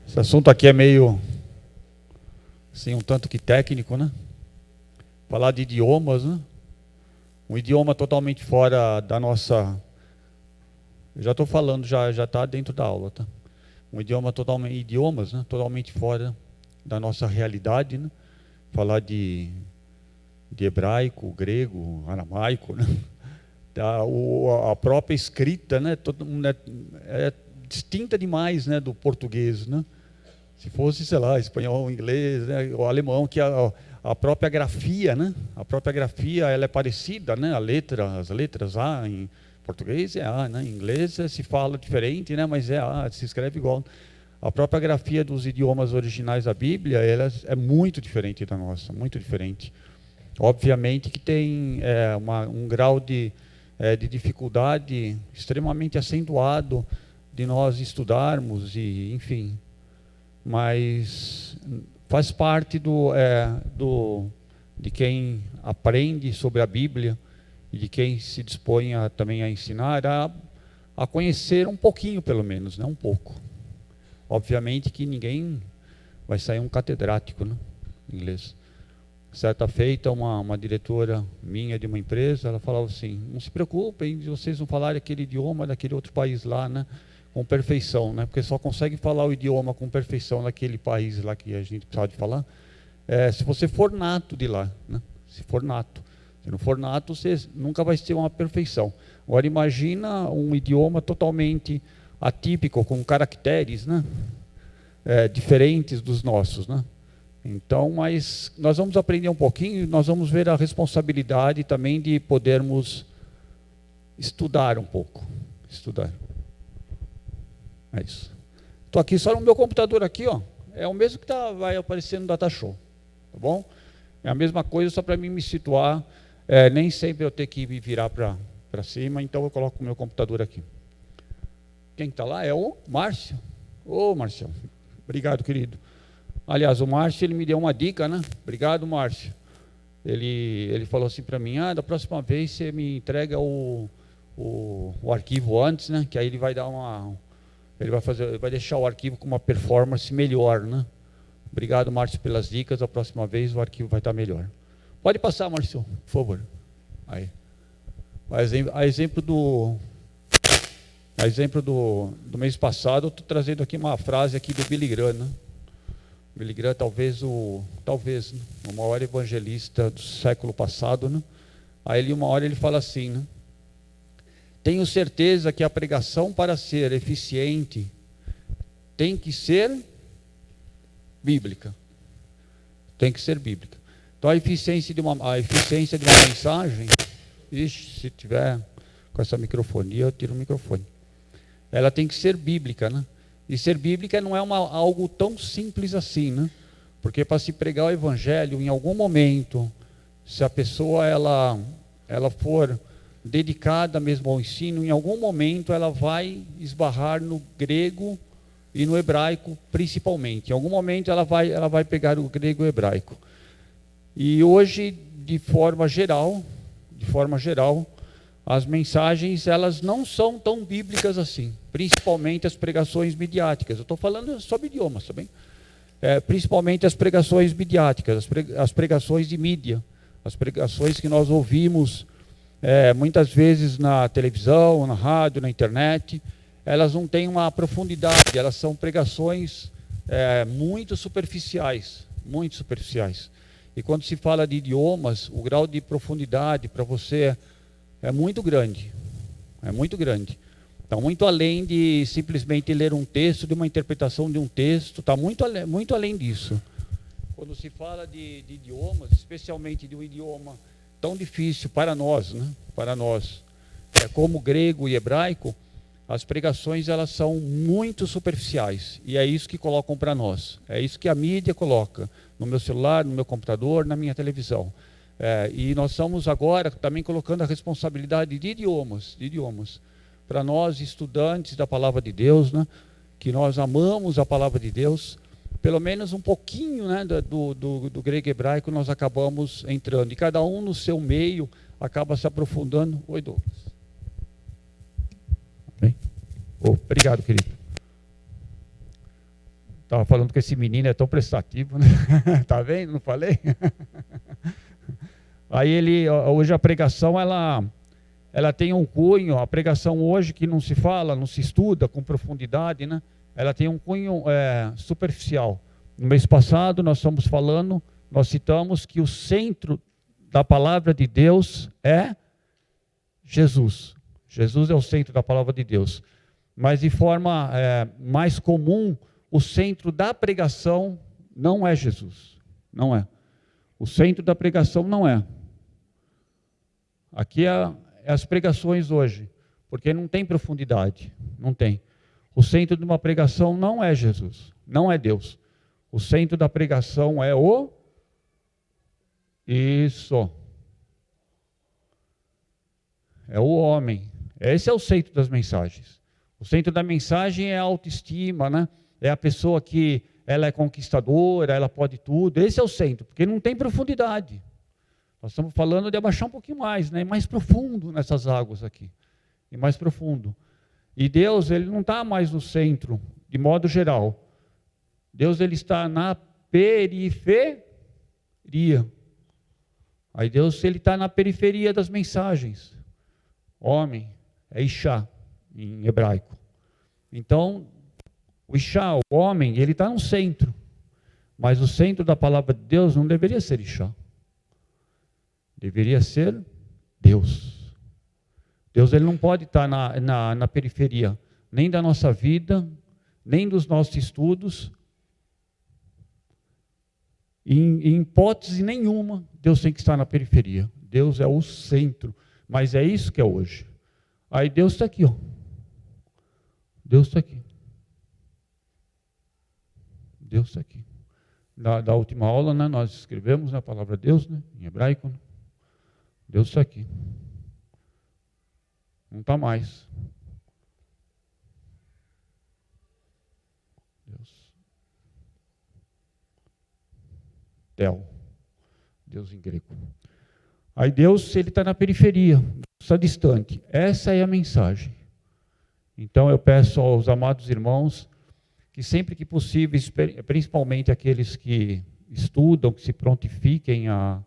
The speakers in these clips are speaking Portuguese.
Esse assunto aqui é meio, assim, um tanto que técnico, né? Falar de idiomas, né? Um idioma totalmente fora da nossa... Eu já estou falando, já está dentro da aula, tá? Um idioma totalmente... Idiomas, né? Totalmente fora da nossa realidade, né? Falar de hebraico, grego, aramaico, né? A própria escrita, né? É distinta demais, né, do português, né? Se fosse, sei lá, espanhol, inglês, né, o alemão, que a própria grafia, né? A própria grafia, ela é parecida, né? As letras A em português é A, né? Em inglês se fala diferente, né? Mas é A, se escreve igual. A própria grafia dos idiomas originais da Bíblia, ela é muito diferente da nossa, muito diferente. Obviamente que tem um grau de dificuldade extremamente acentuado de nós estudarmos, e, enfim, mas faz parte de quem aprende sobre a Bíblia e de quem se dispõe também a ensinar, a conhecer um pouquinho, pelo menos, né? Um pouco. Obviamente que ninguém vai sair um catedrático, né? Em inglês. Certa feita, uma diretora minha de uma empresa, ela falava assim: não se preocupem de vocês não falarem aquele idioma daquele outro país lá, né, com perfeição, né, porque só consegue falar o idioma com perfeição naquele país lá que a gente precisava de falar, se você for nato de lá, né, se for nato. Se não for nato, você nunca vai ter uma perfeição. Agora imagina um idioma totalmente atípico, com caracteres, né, diferentes dos nossos, né. Então, mas nós vamos aprender um pouquinho, nós vamos ver a responsabilidade também de podermos estudar um pouco. Estudar. É isso. Estou aqui só no meu computador aqui, ó. É o mesmo que vai aparecer no DataShow. Tá bom? É a mesma coisa, só para mim me situar. Nem sempre eu tenho que me virar para cima, então eu coloco o meu computador aqui. Quem está lá é o Márcio. Ô, Márcio. Obrigado, querido. Aliás, o Márcio, ele me deu uma dica, né? Obrigado, Márcio. Ele falou assim para mim: da próxima vez você me entrega o arquivo antes, né? Que aí ele vai dar ele vai deixar o arquivo com uma performance melhor, né? Obrigado, Márcio, pelas dicas. A próxima vez o arquivo vai estar melhor. Pode passar, Márcio, por favor. Aí. A exemplo do mês passado, eu estou trazendo aqui uma frase aqui do Billy Graham, né? Billy Graham, talvez, né, o maior evangelista do século passado, né? Aí uma hora ele fala assim, né? Tenho certeza que a pregação, para ser eficiente, tem que ser bíblica. Tem que ser bíblica. Então a eficiência de uma mensagem, se tiver com essa microfonia, eu tiro o microfone. Ela tem que ser bíblica, né? E ser bíblica não é algo tão simples assim, né? Porque para se pregar o evangelho, em algum momento, se a pessoa ela for dedicada mesmo ao ensino, em algum momento ela vai esbarrar no grego e no hebraico principalmente. Em algum momento ela vai pegar o grego e o hebraico. E hoje, de forma geral, as mensagens, elas não são tão bíblicas assim, principalmente as pregações midiáticas. Eu estou falando sobre idiomas, tá bem? Principalmente as pregações midiáticas, as pregações de mídia, as pregações que nós ouvimos muitas vezes na televisão, na rádio, na internet. Elas não têm uma profundidade, elas são pregações muito superficiais, muito superficiais. E quando se fala de idiomas, o grau de profundidade para você é muito grande, Está muito além de simplesmente ler um texto, de uma interpretação de um texto, está muito além disso. Quando se fala de idiomas, especialmente de um idioma tão difícil para nós, né? Para nós, como grego e hebraico, as pregações elas são muito superficiais, e é isso que colocam para nós, é isso que a mídia coloca, no meu celular, no meu computador, na minha televisão. E nós estamos agora também colocando a responsabilidade de idiomas, para nós estudantes da palavra de Deus, né, que nós amamos a palavra de Deus, pelo menos um pouquinho, né, do grego e hebraico nós acabamos entrando, e cada um no seu meio acaba se aprofundando. Oi, Douglas. Bem? Obrigado, querido. Estava falando que esse menino é tão prestativo, né? Tá vendo? Não falei? Aí hoje a pregação, ela tem um cunho, a pregação hoje que não se fala, não se estuda com profundidade, né? Ela tem um cunho superficial. No mês passado nós citamos que o centro da palavra de Deus é Jesus. Jesus é o centro da palavra de Deus. Mas de forma mais comum, o centro da pregação não é Jesus. Não é. O centro da pregação não é. Aqui é as pregações hoje, porque não tem profundidade. Não tem. O centro de uma pregação não é Jesus, não é Deus. O centro da pregação é Isso. É o homem. Esse é o centro das mensagens. O centro da mensagem é a autoestima, né? É a pessoa que ela é conquistadora, ela pode tudo. Esse é o centro, porque não tem profundidade. Nós estamos falando de abaixar um pouquinho mais, né? Mais profundo nessas águas aqui. E mais profundo. E Deus, ele não está mais no centro, de modo geral. Deus, ele está na periferia. Aí Deus, ele está na periferia das mensagens. Homem é Ishá, em hebraico. Então, o Ishá, o homem, ele está no centro. Mas o centro da palavra de Deus não deveria ser Ishá. Deveria ser Deus. Deus, ele não pode estar na periferia, nem da nossa vida, nem dos nossos estudos. Em hipótese nenhuma, Deus tem que estar na periferia. Deus é o centro. Mas é isso que é hoje. Aí Deus está aqui, ó. Deus está aqui. Deus está aqui. Da última aula, né, nós escrevemos a palavra Deus, né, em hebraico. Né? Deus está aqui. Não está mais. Deus. Tel. Deus em grego. Aí Deus, ele está na periferia, está distante. Essa é a mensagem. Então eu peço aos amados irmãos que sempre que possível, principalmente aqueles que estudam, que se prontifiquem a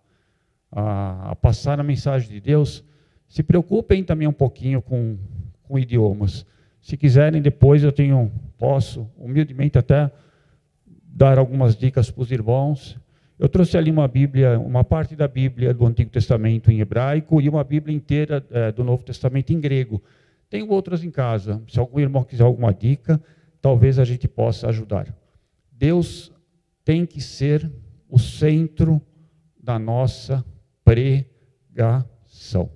passar a mensagem de Deus, se preocupem também um pouquinho com idiomas. Se quiserem, depois posso humildemente até dar algumas dicas para os irmãos. Eu trouxe ali uma Bíblia, uma parte da Bíblia do Antigo Testamento em hebraico e uma Bíblia inteira do Novo Testamento em grego. Tenho outras em casa. Se algum irmão quiser alguma dica, talvez a gente possa ajudar. Deus tem que ser o centro da nossa pregação.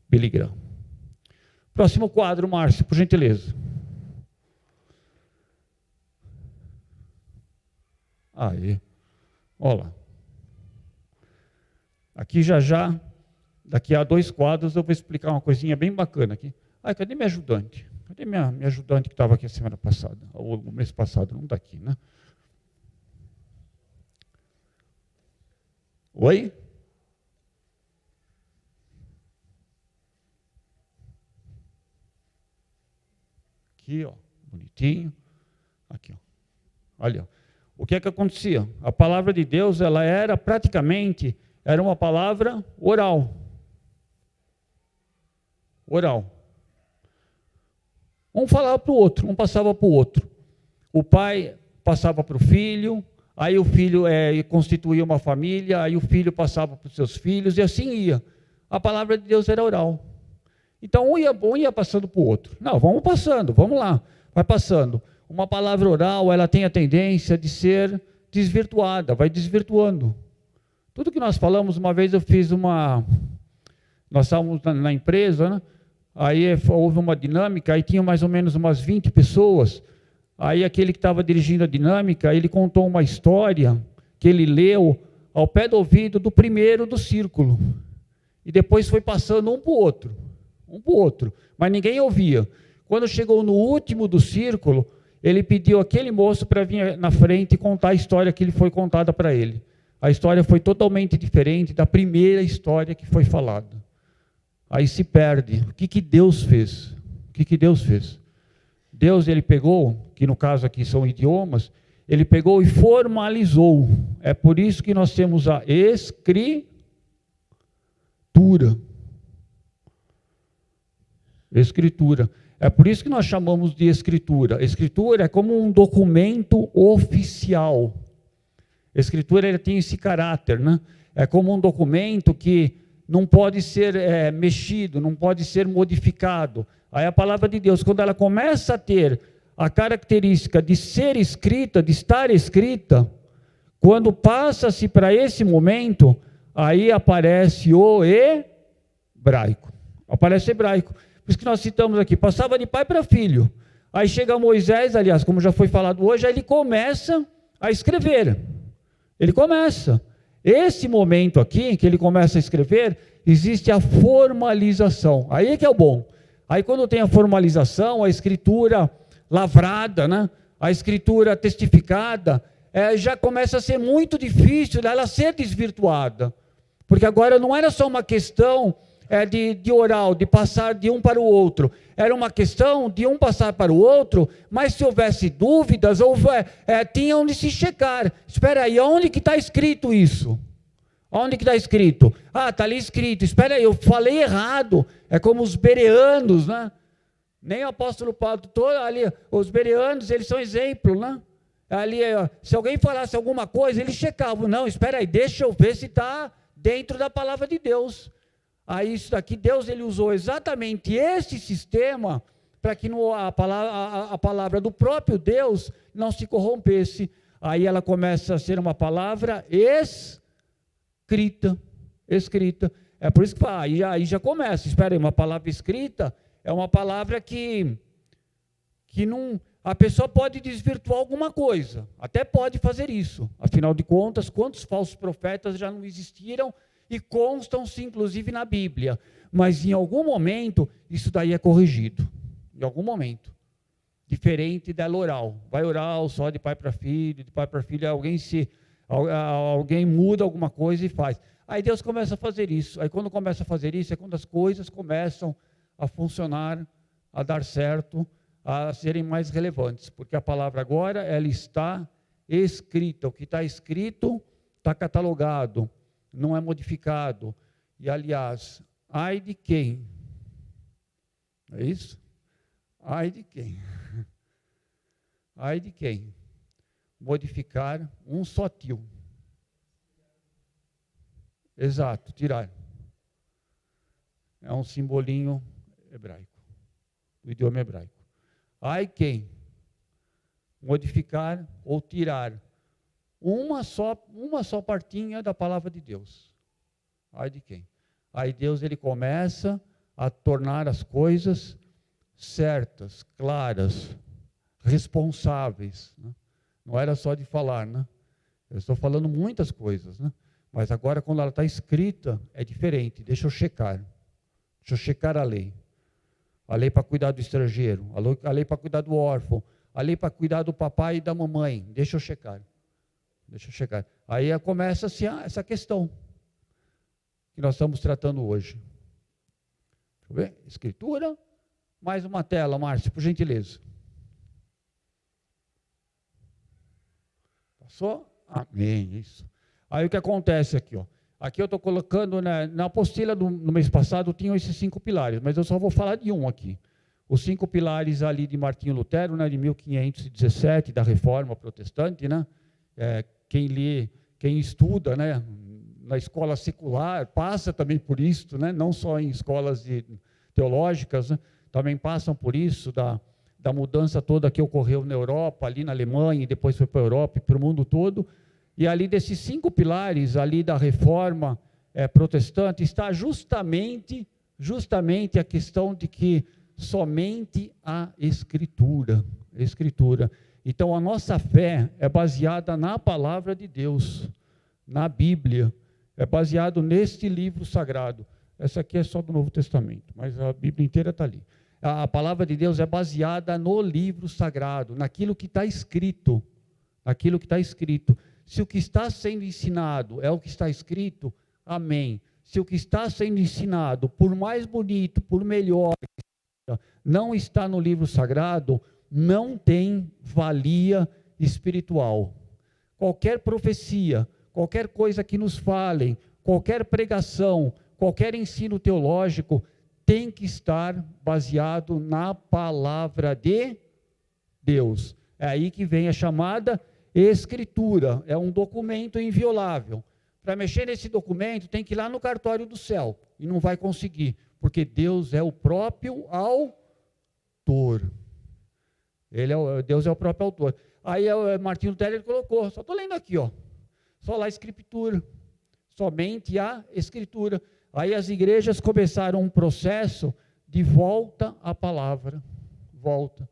Billy Graham. Próximo quadro, Márcio, por gentileza. Aí. Olha lá. Aqui daqui a 2 quadros, eu vou explicar uma coisinha bem bacana aqui. Cadê minha ajudante? Cadê minha ajudante que estava aqui a semana passada? Ou o mês passado, não está aqui, né? Oi? Aqui, ó, bonitinho. Aqui, ó. Olha, ó. O que é que acontecia? A palavra de Deus, ela era uma palavra oral. Oral. Um falava para o outro, um passava para o outro. O pai passava para o filho, aí o filho constituía uma família, aí o filho passava para os seus filhos, e assim ia. A palavra de Deus era oral. Então, um ia passando para o outro. Não, vamos passando, vamos lá. Vai passando. Uma palavra oral, ela tem a tendência de ser desvirtuada, vai desvirtuando. Tudo que nós falamos, uma vez eu fiz nós estávamos na empresa, né? Aí houve uma dinâmica, aí tinha mais ou menos umas 20 pessoas. Aí aquele que estava dirigindo a dinâmica, ele contou uma história que ele leu ao pé do ouvido do primeiro do círculo. E depois foi passando um para o outro, mas ninguém ouvia. Quando chegou no último do círculo, ele pediu aquele moço para vir na frente e contar a história que foi contada para ele. A história foi totalmente diferente da primeira história que foi falada. Aí se perde. O que Deus fez? O que Deus fez? Deus, ele pegou, que no caso aqui são idiomas, Ele pegou e formalizou. É por isso que nós temos a escritura. Escritura. É por isso que nós chamamos de escritura. Escritura é como um documento oficial. Escritura ele tem esse caráter, né? É como um documento que não pode ser mexido, não pode ser modificado. Aí a palavra de Deus, quando ela começa a ter a característica de ser escrita, de estar escrita, quando passa-se para esse momento, aí aparece o hebraico. Aparece o hebraico. Por isso que nós citamos aqui, passava de pai para filho. Aí chega Moisés, aliás, como já foi falado hoje, aí ele começa a escrever. Ele começa. Esse momento aqui, que ele começa a escrever, existe a formalização. Aí é que é o bom. Aí quando tem a formalização, a escritura lavrada, né? A escritura testificada, já começa a ser muito difícil dela ser desvirtuada. Porque agora não era só uma questão de oral, de passar de um para o outro. Era uma questão de um passar para o outro, mas se houvesse dúvidas, tinha onde se checar. Espera aí, onde que está escrito isso? Onde que está escrito? Ah, está ali escrito. Espera aí, eu falei errado. É como os bereanos, né? Nem o apóstolo Paulo, ali, os bereanos, eles são exemplo, né? Ali, se alguém falasse alguma coisa, eles checavam. Não, espera aí, deixa eu ver se está dentro da palavra de Deus. Aí isso daqui, Deus ele usou exatamente esse sistema para que a palavra do próprio Deus não se corrompesse. Aí ela começa a ser uma palavra escrita. É por isso que aí já começa. Espera aí, uma palavra escrita é uma palavra que não, a pessoa pode desvirtuar alguma coisa. Até pode fazer isso. Afinal de contas, quantos falsos profetas já não existiram e constam-se, inclusive, na Bíblia. Mas, em algum momento, isso daí é corrigido. Em algum momento. Diferente da oral. Vai oral só de pai para filho, de pai para filho, alguém muda alguma coisa e faz. Aí Deus começa a fazer isso. Aí, quando começa a fazer isso, é quando as coisas começam a funcionar, a dar certo, a serem mais relevantes. Porque a palavra agora, ela está escrita. O que está escrito está catalogado. Não é modificado. E, aliás, ai de quem? É isso? Ai de quem? Ai de quem? Modificar um só tio. Exato, tirar. É um simbolinho hebraico, do idioma hebraico. Ai quem? Modificar ou tirar uma só partinha da palavra de Deus. Ai de quem? Aí Deus ele começa a tornar as coisas certas, claras, responsáveis. Né? Não era só de falar, né? Eu estou falando muitas coisas, né? Mas agora quando ela está escrita é diferente. Deixa eu checar a lei. A lei para cuidar do estrangeiro, a lei para cuidar do órfão, a lei para cuidar do papai e da mamãe. Deixa eu checar. Aí começa-se essa questão que nós estamos tratando hoje. Deixa eu ver. Escritura. Mais uma tela, Márcio, por gentileza. Passou? Amém, isso. Aí o que acontece aqui, ó. Aqui eu estou colocando, na apostila no mês passado, tinham esses 5 pilares, mas eu só vou falar de um aqui. Os 5 pilares ali de Martinho Lutero, né, de 1517, da Reforma Protestante, né? Quem lê, quem estuda, né, na escola secular, passa também por isso, né, não só em escolas teológicas, né, também passam por isso, da mudança toda que ocorreu na Europa, ali na Alemanha, e depois foi para a Europa e para o mundo todo. E ali desses 5 pilares, ali da Reforma Protestante, está justamente a questão de que somente a Escritura. Então, a nossa fé é baseada na palavra de Deus, na Bíblia, é baseado neste livro sagrado. Essa aqui é só do Novo Testamento, mas a Bíblia inteira está ali. A palavra de Deus é baseada no livro sagrado, naquilo que está escrito. Se o que está sendo ensinado é o que está escrito, amém. Se o que está sendo ensinado, por mais bonito, por melhor, não está no livro sagrado, não tem valia espiritual. Qualquer profecia, qualquer coisa que nos falem, qualquer pregação, qualquer ensino teológico, tem que estar baseado na palavra de Deus. É aí que vem a chamada Escritura. É um documento inviolável. Para mexer nesse documento, tem que ir lá no cartório do céu. E não vai conseguir, porque Deus é o próprio autor. Deus é o próprio autor. Aí Martinho Lutero ele colocou, só estou lendo aqui, ó, só lá a Escritura, somente a Escritura. Aí as igrejas começaram um processo de volta à palavra, volta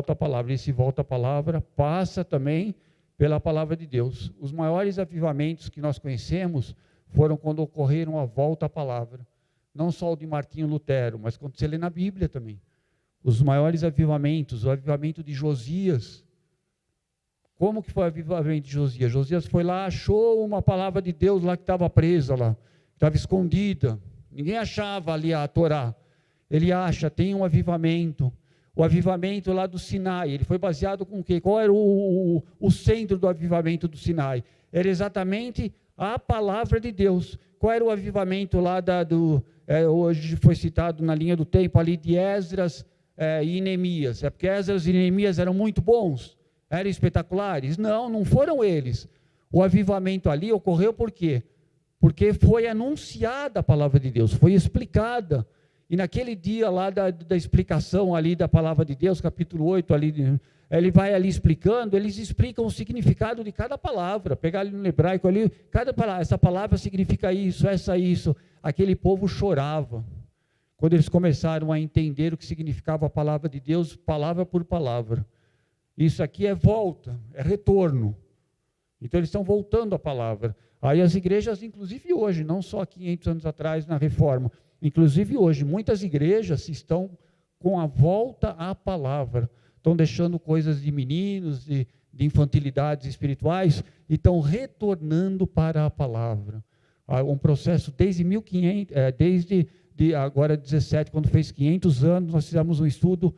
à palavra. E se volta à palavra, passa também pela palavra de Deus. Os maiores avivamentos que nós conhecemos foram quando ocorreram a volta à palavra. Não só o de Martinho Lutero, mas quando você lê na Bíblia também. Os maiores avivamentos, o avivamento de Josias. Como que foi o avivamento de Josias? Josias foi lá, achou uma palavra de Deus lá que estava presa lá, estava escondida. Ninguém achava ali a Torá. Ele acha, tem um avivamento. O avivamento lá do Sinai, ele foi baseado com o quê? Qual era o centro do avivamento do Sinai? Era exatamente a palavra de Deus. Qual era o avivamento lá hoje foi citado na linha do tempo ali de Esdras e Neemias? É porque Esdras e Neemias eram muito bons? Eram espetaculares? Não, não foram eles. O avivamento ali ocorreu por quê? Porque foi anunciada a palavra de Deus, foi explicada. E naquele dia lá da explicação ali da palavra de Deus, capítulo 8, ali, ele vai ali explicando, eles explicam o significado de cada palavra. Pegar ali no hebraico ali, cada palavra, essa palavra significa isso, isso. Aquele povo chorava. Quando eles começaram a entender o que significava a palavra de Deus, palavra por palavra. Isso aqui é volta, é retorno. Então eles estão voltando à palavra. Aí as igrejas, inclusive hoje, não só 500 anos atrás na Reforma, inclusive hoje, muitas igrejas estão com a volta à palavra, estão deixando coisas de meninos, de infantilidades espirituais, e estão retornando para a palavra. Um processo desde 1500, desde agora 17, quando fez 500 anos, nós fizemos um estudo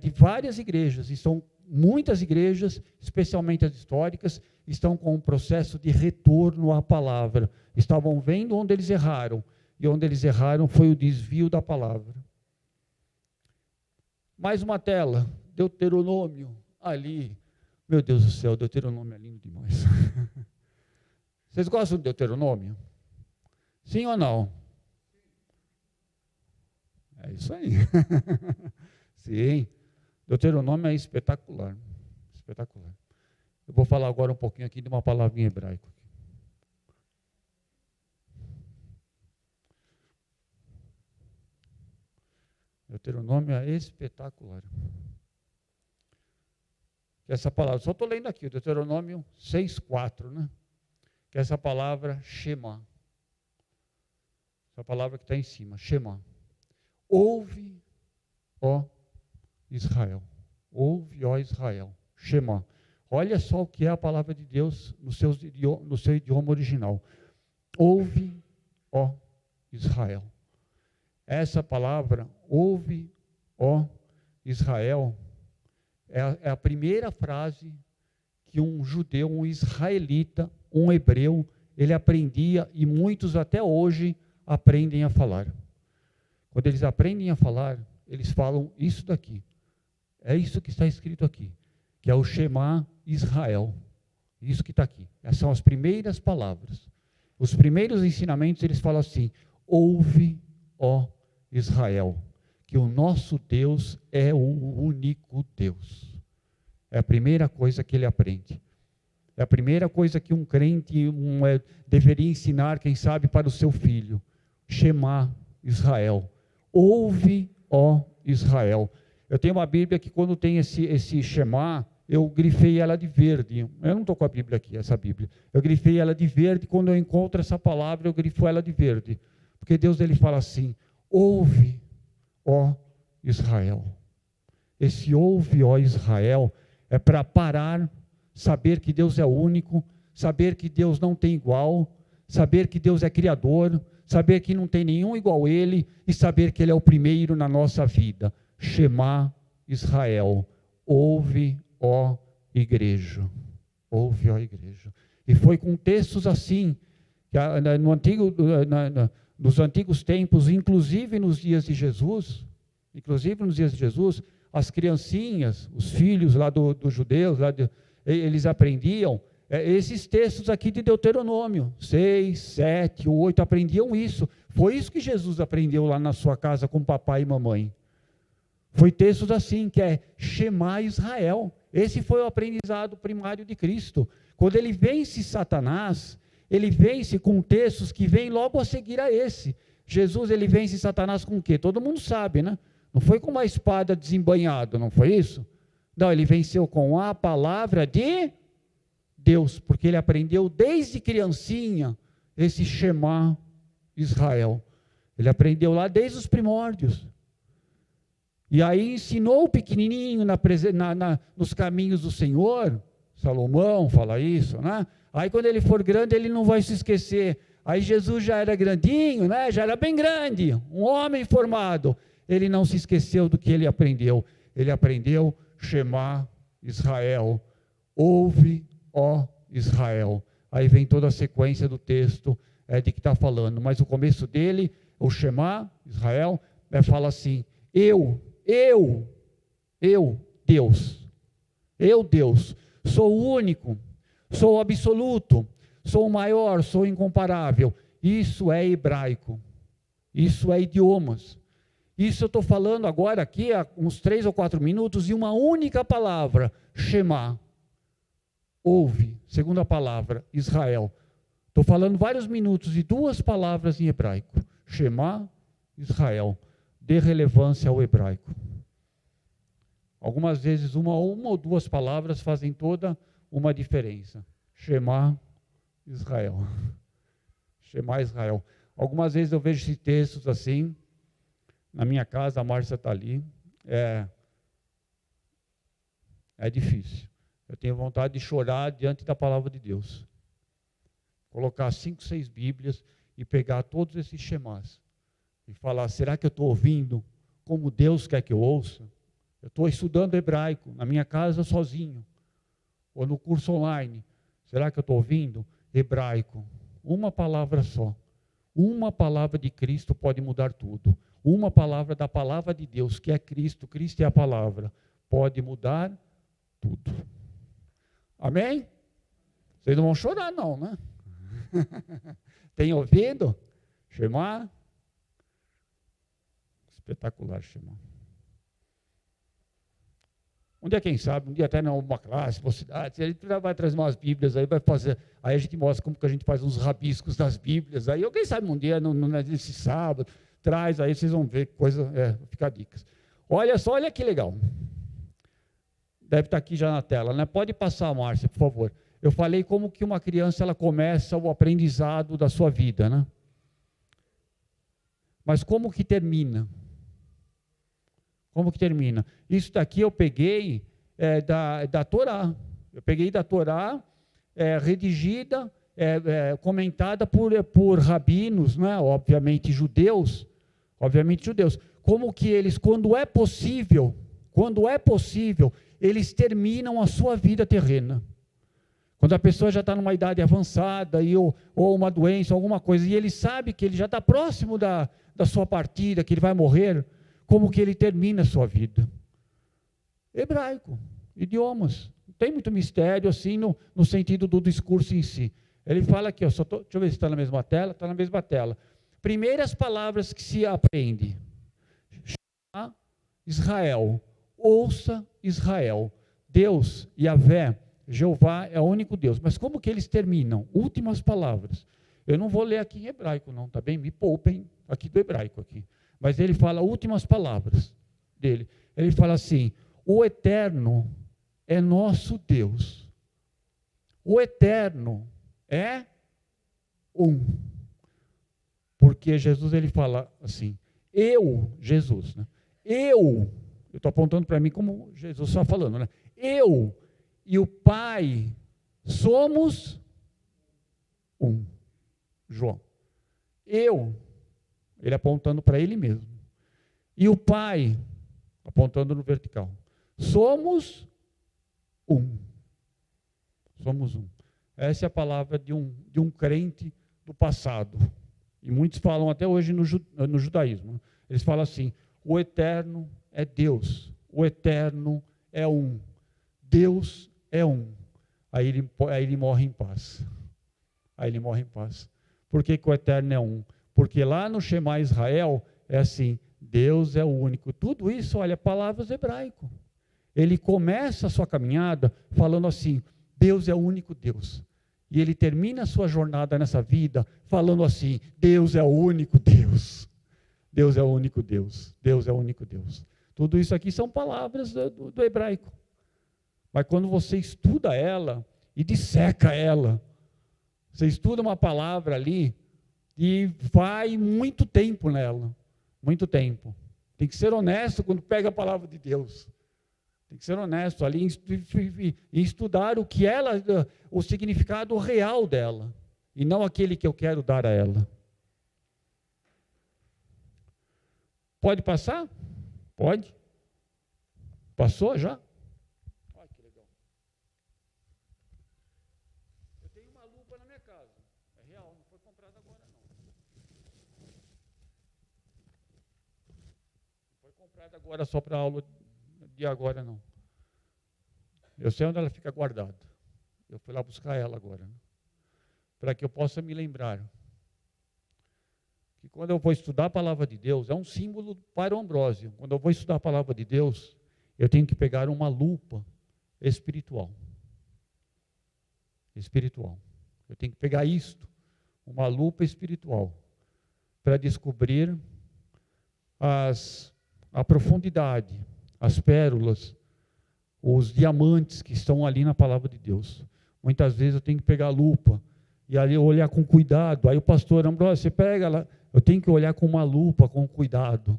de várias igrejas, e são muitas igrejas, especialmente as históricas, estão com um processo de retorno à palavra. Estavam vendo onde eles erraram, e onde eles erraram foi o desvio da palavra. Mais uma tela, Deuteronômio, ali. Meu Deus do céu, Deuteronômio é lindo demais. Vocês gostam de Deuteronômio? Sim ou não? É isso aí. Sim. Deuteronômio é espetacular. Espetacular. Eu vou falar agora um pouquinho aqui de uma palavra em hebraico. Deuteronômio é espetacular. Essa palavra, só estou lendo aqui, Deuteronômio 6,4, né? Que é essa palavra Shema. Essa palavra que está em cima, Shema. Ouve, ó Israel. Ouve, ó Israel. Shema. Olha só o que é a palavra de Deus no seu idioma original. Ouve, ó Israel. Essa palavra, ouve, ó Israel, é a primeira frase que um judeu, um israelita, um hebreu, ele aprendia, e muitos até hoje aprendem a falar. Quando eles aprendem a falar, eles falam isso daqui. É isso que está escrito aqui, que é o Shema Israel. Isso que está aqui. Essas são as primeiras palavras. Os primeiros ensinamentos, eles falam assim: ouve, ó Israel, que o nosso Deus é o único Deus. É a primeira coisa que ele aprende. É a primeira coisa que um crente deveria ensinar, quem sabe, para o seu filho. Shema Israel. Ouve, ó Israel. Eu tenho uma Bíblia que quando tem esse Shema, eu grifei ela de verde. Eu não estou com a Bíblia aqui, essa Bíblia. Eu grifei ela de verde, quando eu encontro essa palavra, eu grifo ela de verde. Porque Deus, ele fala assim: ouve, ó Israel. Esse ouve, ó Israel, é para parar, saber que Deus é único, saber que Deus não tem igual, saber que Deus é criador, saber que não tem nenhum igual a Ele, e saber que Ele é o primeiro na nossa vida. Shema Israel. Ouve, ó igreja. Ouve, ó igreja. E foi com textos assim, que nos antigos tempos, inclusive nos dias de Jesus, as criancinhas, os filhos lá dos judeus, eles aprendiam esses textos aqui de Deuteronômio, 6, 7, 8, aprendiam isso. Foi isso que Jesus aprendeu lá na sua casa com papai e mamãe. Foi textos assim, que é Shema Israel. Esse foi o aprendizado primário de Cristo. Quando ele vence Satanás, ele vence com textos que vêm logo a seguir a esse. Jesus, ele vence Satanás com o quê? Todo mundo sabe, né? Não foi com uma espada desembainhada, não foi isso? Não, ele venceu com a palavra de Deus, porque ele aprendeu desde criancinha esse Shema Israel. Ele aprendeu lá desde os primórdios. E aí ensinou o pequenininho nos caminhos do Senhor. Salomão fala isso, né? Aí quando ele for grande, ele não vai se esquecer. Aí Jesus já era grandinho, né? Já era bem grande, um homem formado. Ele não se esqueceu do que ele aprendeu. Ele aprendeu Shema Israel. Ouve, ó Israel. Aí vem toda a sequência do texto de que está falando. Mas o começo dele, o Shema Israel, fala assim: Eu, Deus, sou o único, sou o absoluto, sou o maior, sou o incomparável. Isso é hebraico, isso é idiomas. Isso eu estou falando agora aqui há uns 3 ou 4 minutos e uma única palavra, Shema. Ouve, segunda palavra, Israel. Estou falando vários minutos de 2 palavras em hebraico, Shema, Israel. Dê relevância ao hebraico. Algumas vezes uma ou 2 palavras fazem toda uma diferença. Shema Israel. Shema Israel. Algumas vezes eu vejo esses textos assim, na minha casa, a Márcia está ali, é difícil. Eu tenho vontade de chorar diante da palavra de Deus. Colocar 5, 6 Bíblias e pegar todos esses Shemás. E falar, será que eu estou ouvindo como Deus quer que eu ouça? Eu estou estudando hebraico, na minha casa sozinho, ou no curso online. Será que eu estou ouvindo hebraico? Uma palavra só. Uma palavra de Cristo pode mudar tudo. Uma palavra da palavra de Deus, que é Cristo, Cristo é a palavra, pode mudar tudo. Amém? Vocês não vão chorar não, né? Tem ouvido? Shema? Espetacular, Shema. Um dia, quem sabe, um dia até numa classe, uma cidade, a gente vai trazer umas Bíblias, aí vai fazer, aí a gente mostra como que a gente faz uns rabiscos das Bíblias, aí quem sabe um dia, nesse sábado, traz, aí vocês vão ver, fica dicas. Olha só, olha que legal. Deve estar aqui já na tela, né? Pode passar, Márcia, por favor. Eu falei como que uma criança, ela começa o aprendizado da sua vida, né? Mas como que termina? Como que termina? Isso daqui eu peguei da Torá. Eu peguei da Torá, redigida, comentada por rabinos, né? Obviamente judeus. Como que eles, quando é possível, eles terminam a sua vida terrena. Quando a pessoa já está numa idade avançada, ou uma doença, alguma coisa, e ele sabe que ele já está próximo da sua partida, que ele vai morrer, como que ele termina a sua vida? Hebraico, idiomas. Não tem muito mistério assim no sentido do discurso em si. Ele fala aqui, deixa eu ver se está na mesma tela, está na mesma tela. Primeiras palavras que se aprende. Shema Israel, ouça Israel. Deus, Yahvé, Jeová é o único Deus. Mas como que eles terminam? Últimas palavras. Eu não vou ler aqui em hebraico não, tá bem? Me poupem aqui do hebraico aqui. Mas ele fala últimas palavras dele. Ele fala assim, o eterno é nosso Deus. O eterno é um. Porque Jesus, ele fala assim, Jesus, né? Eu estou apontando para mim como Jesus está falando, né? Eu e o Pai somos um. João. Ele apontando para ele mesmo. E o Pai, apontando no vertical. Somos um. Somos um. Essa é a palavra de um crente do passado. E muitos falam até hoje no judaísmo. Eles falam assim: o eterno é Deus, o eterno é um, Deus é um. Aí ele morre em paz. Aí ele morre em paz. Por que o eterno é um? Porque lá no Shema Israel é assim: Deus é o único. Tudo isso, olha, palavras hebraico. Ele começa a sua caminhada falando assim: Deus é o único Deus. E ele termina a sua jornada nessa vida falando assim: Deus é o único Deus. Deus é o único Deus. Deus é o único Deus. Tudo isso aqui são palavras do hebraico. Mas quando você estuda ela e disseca ela, você estuda uma palavra ali e vai muito tempo nela. Muito tempo. Tem que ser honesto quando pega a palavra de Deus. Tem que ser honesto ali em estudar o que ela, o significado real dela, e não aquele que eu quero dar a ela. Pode passar? Pode. Passou já? Olha que legal. Eu tenho uma lupa na minha casa. É real, não foi comprada agora não. Não foi comprada agora só para a aula de agora não. Eu sei onde ela fica guardada. Eu fui lá buscar ela agora, né? Para que eu possa me lembrar que quando eu vou estudar a palavra de Deus, é um símbolo para o Ambrósio. Quando eu vou estudar a palavra de Deus, eu tenho que pegar uma lupa espiritual. Espiritual. Eu tenho que pegar isto, uma lupa espiritual, para descobrir a profundidade, as pérolas, os diamantes que estão ali na palavra de Deus. Muitas vezes eu tenho que pegar a lupa e ali olhar com cuidado. Aí o pastor Ambrósio, você pega lá, eu tenho que olhar com uma lupa, com cuidado.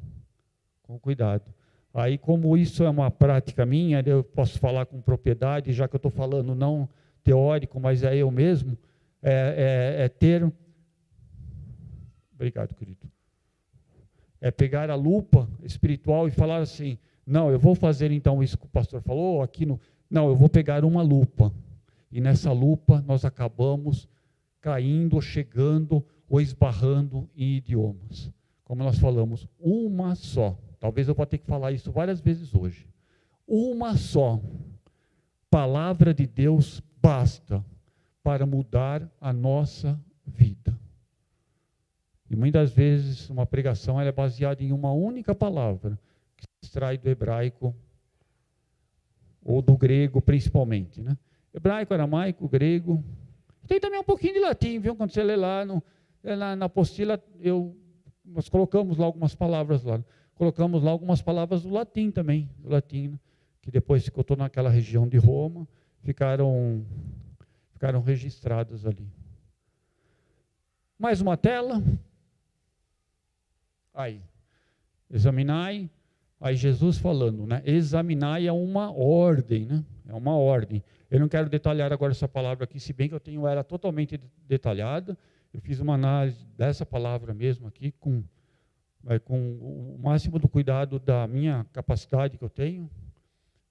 Com cuidado. Aí, como isso é uma prática minha, eu posso falar com propriedade, já que eu estou falando não teórico, mas é eu mesmo, ter... Obrigado, querido. É pegar a lupa espiritual e falar assim: não, eu vou fazer então isso que o pastor falou aqui não, eu vou pegar uma lupa. E nessa lupa nós acabamos caindo, chegando ou esbarrando em idiomas. Como nós falamos, uma só. Talvez eu vá ter que falar isso várias vezes hoje. Uma só palavra de Deus basta para mudar a nossa vida. E muitas vezes uma pregação ela é baseada em uma única palavra, que se extrai do hebraico ou do grego principalmente, né? Hebraico, aramaico, grego. Tem também um pouquinho de latim, viu? Quando você lê lá na apostila, nós colocamos lá algumas palavras lá. Colocamos lá algumas palavras do latim também, do latim, né? Que depois que eu estou naquela região de Roma, ficaram registradas ali. Mais uma tela. Aí, examinai. Aí Jesus falando, né? Examinai é uma ordem, né? É uma ordem. Eu não quero detalhar agora essa palavra aqui, se bem que eu tenho ela totalmente detalhada. Eu fiz uma análise dessa palavra mesmo aqui, com o máximo do cuidado da minha capacidade que eu tenho.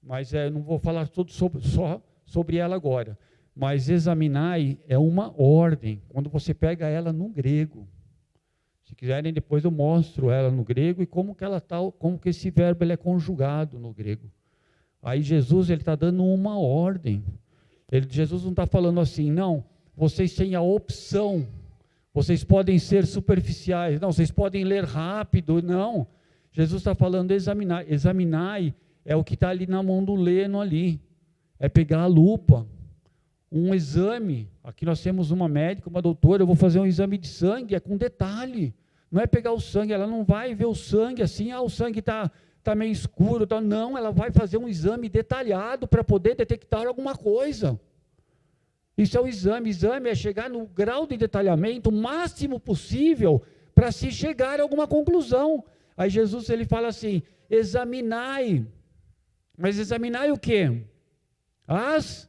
Mas não vou falar tudo só sobre ela agora. Mas examinai é uma ordem, quando você pega ela no grego. Se quiserem, depois eu mostro ela no grego e como que esse verbo ele é conjugado no grego. Aí Jesus está dando uma ordem. Jesus não está falando assim, não, vocês têm a opção, vocês podem ser superficiais, não, vocês podem ler rápido, não. Jesus está falando examinar. Examinai é o que está ali na mão do Leno ali. É pegar a lupa. Um exame, aqui nós temos uma médica, uma doutora, eu vou fazer um exame de sangue, é com detalhe, não é pegar o sangue, ela não vai ver o sangue assim, o sangue está meio escuro, não, ela vai fazer um exame detalhado para poder detectar alguma coisa. Isso é o exame é chegar no grau de detalhamento máximo possível para se chegar a alguma conclusão. Aí Jesus ele fala assim, examinai, mas examinai o quê? As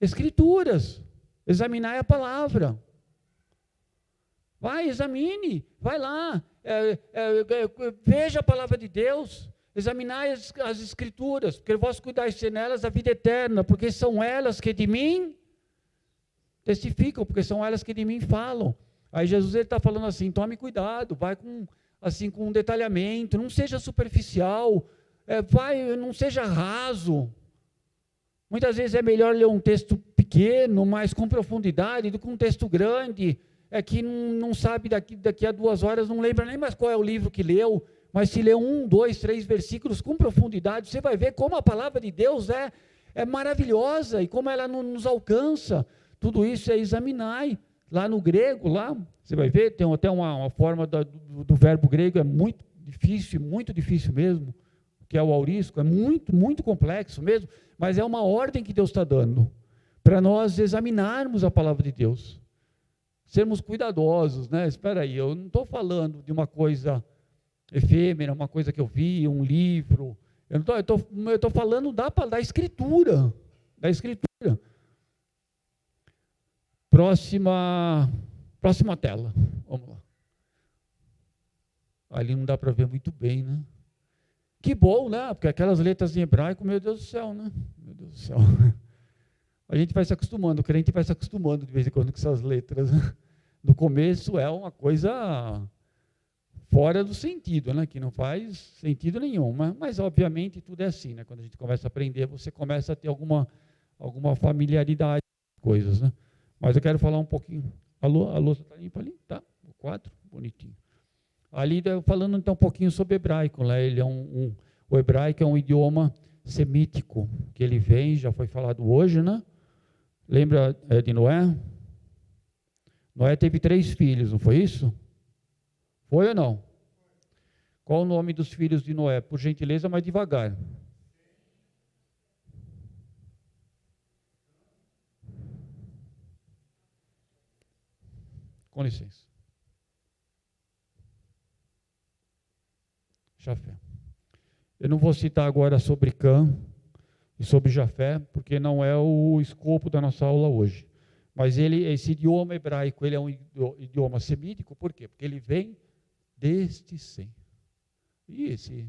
Escrituras, examinar a palavra. Vai, examine, vai lá, veja a palavra de Deus, Examinai as Escrituras, porque vós cuidais nelas a vida eterna, porque são elas que de mim testificam, porque são elas que de mim falam. Aí Jesus está falando assim, tome cuidado, vai com um detalhamento, não seja superficial, não seja raso. Muitas vezes é melhor ler um texto pequeno, mas com profundidade, do que um texto grande, que não sabe daqui a 2 horas, não lembra nem mais qual é o livro que leu, mas se ler 1, 2, 3 versículos com profundidade, você vai ver como a palavra de Deus é maravilhosa e como ela nos alcança. Tudo isso é examinai. Lá no grego, você vai ver, tem até uma forma do verbo grego, é muito difícil mesmo, que é o aurisco, é muito, muito complexo mesmo, mas é uma ordem que Deus está dando, para nós examinarmos a palavra de Deus, sermos cuidadosos, né? Espera aí, eu não estou falando de uma coisa efêmera, uma coisa que eu vi, um livro, eu estou falando da Escritura, Próxima tela, vamos lá. Ali não dá para ver muito bem, né? Que bom, né? Porque aquelas letras em hebraico, meu Deus do céu, né? Meu Deus do céu. A gente vai se acostumando, o crente vai se acostumando de vez em quando com essas letras. No começo é uma coisa fora do sentido, né? Que não faz sentido nenhum. Mas obviamente tudo é assim, né? Quando a gente começa a aprender, você começa a ter alguma familiaridade com coisas, né? Mas eu quero falar um pouquinho. A louça está limpa ali? Tá. O quadro, bonitinho. Ali, falando então um pouquinho sobre hebraico. Né? Ele é o hebraico é um idioma semítico, que ele vem, já foi falado hoje, né? Lembra de Noé? Noé teve 3 filhos, não foi isso? Foi ou não? Qual o nome dos filhos de Noé? Por gentileza, mais devagar. Com licença. Jafé. Eu não vou citar agora sobre Cã e sobre Jafé, porque não é o escopo da nossa aula hoje. Mas esse idioma hebraico, ele é um idioma semítico, por quê? Porque ele vem deste Sem. E esse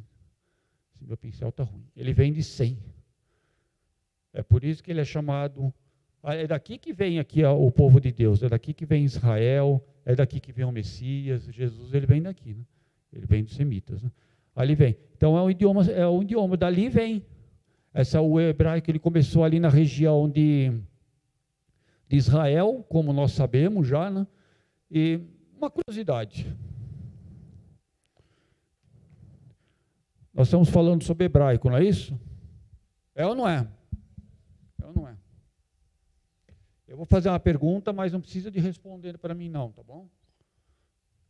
meu pincel está ruim. Ele vem de Sem. É por isso que ele é chamado... É daqui que vem o povo de Deus, é daqui que vem Israel, é daqui que vem o Messias, Jesus, ele vem daqui, né? Ele vem dos semitas, né? Ali vem. Então é um idioma, dali vem. O hebraico, ele começou ali na região de Israel, como nós sabemos já, né? E uma curiosidade. Nós estamos falando sobre hebraico, não é isso? É ou não é? É ou não é? Eu vou fazer uma pergunta, mas não precisa de responder para mim não, tá bom?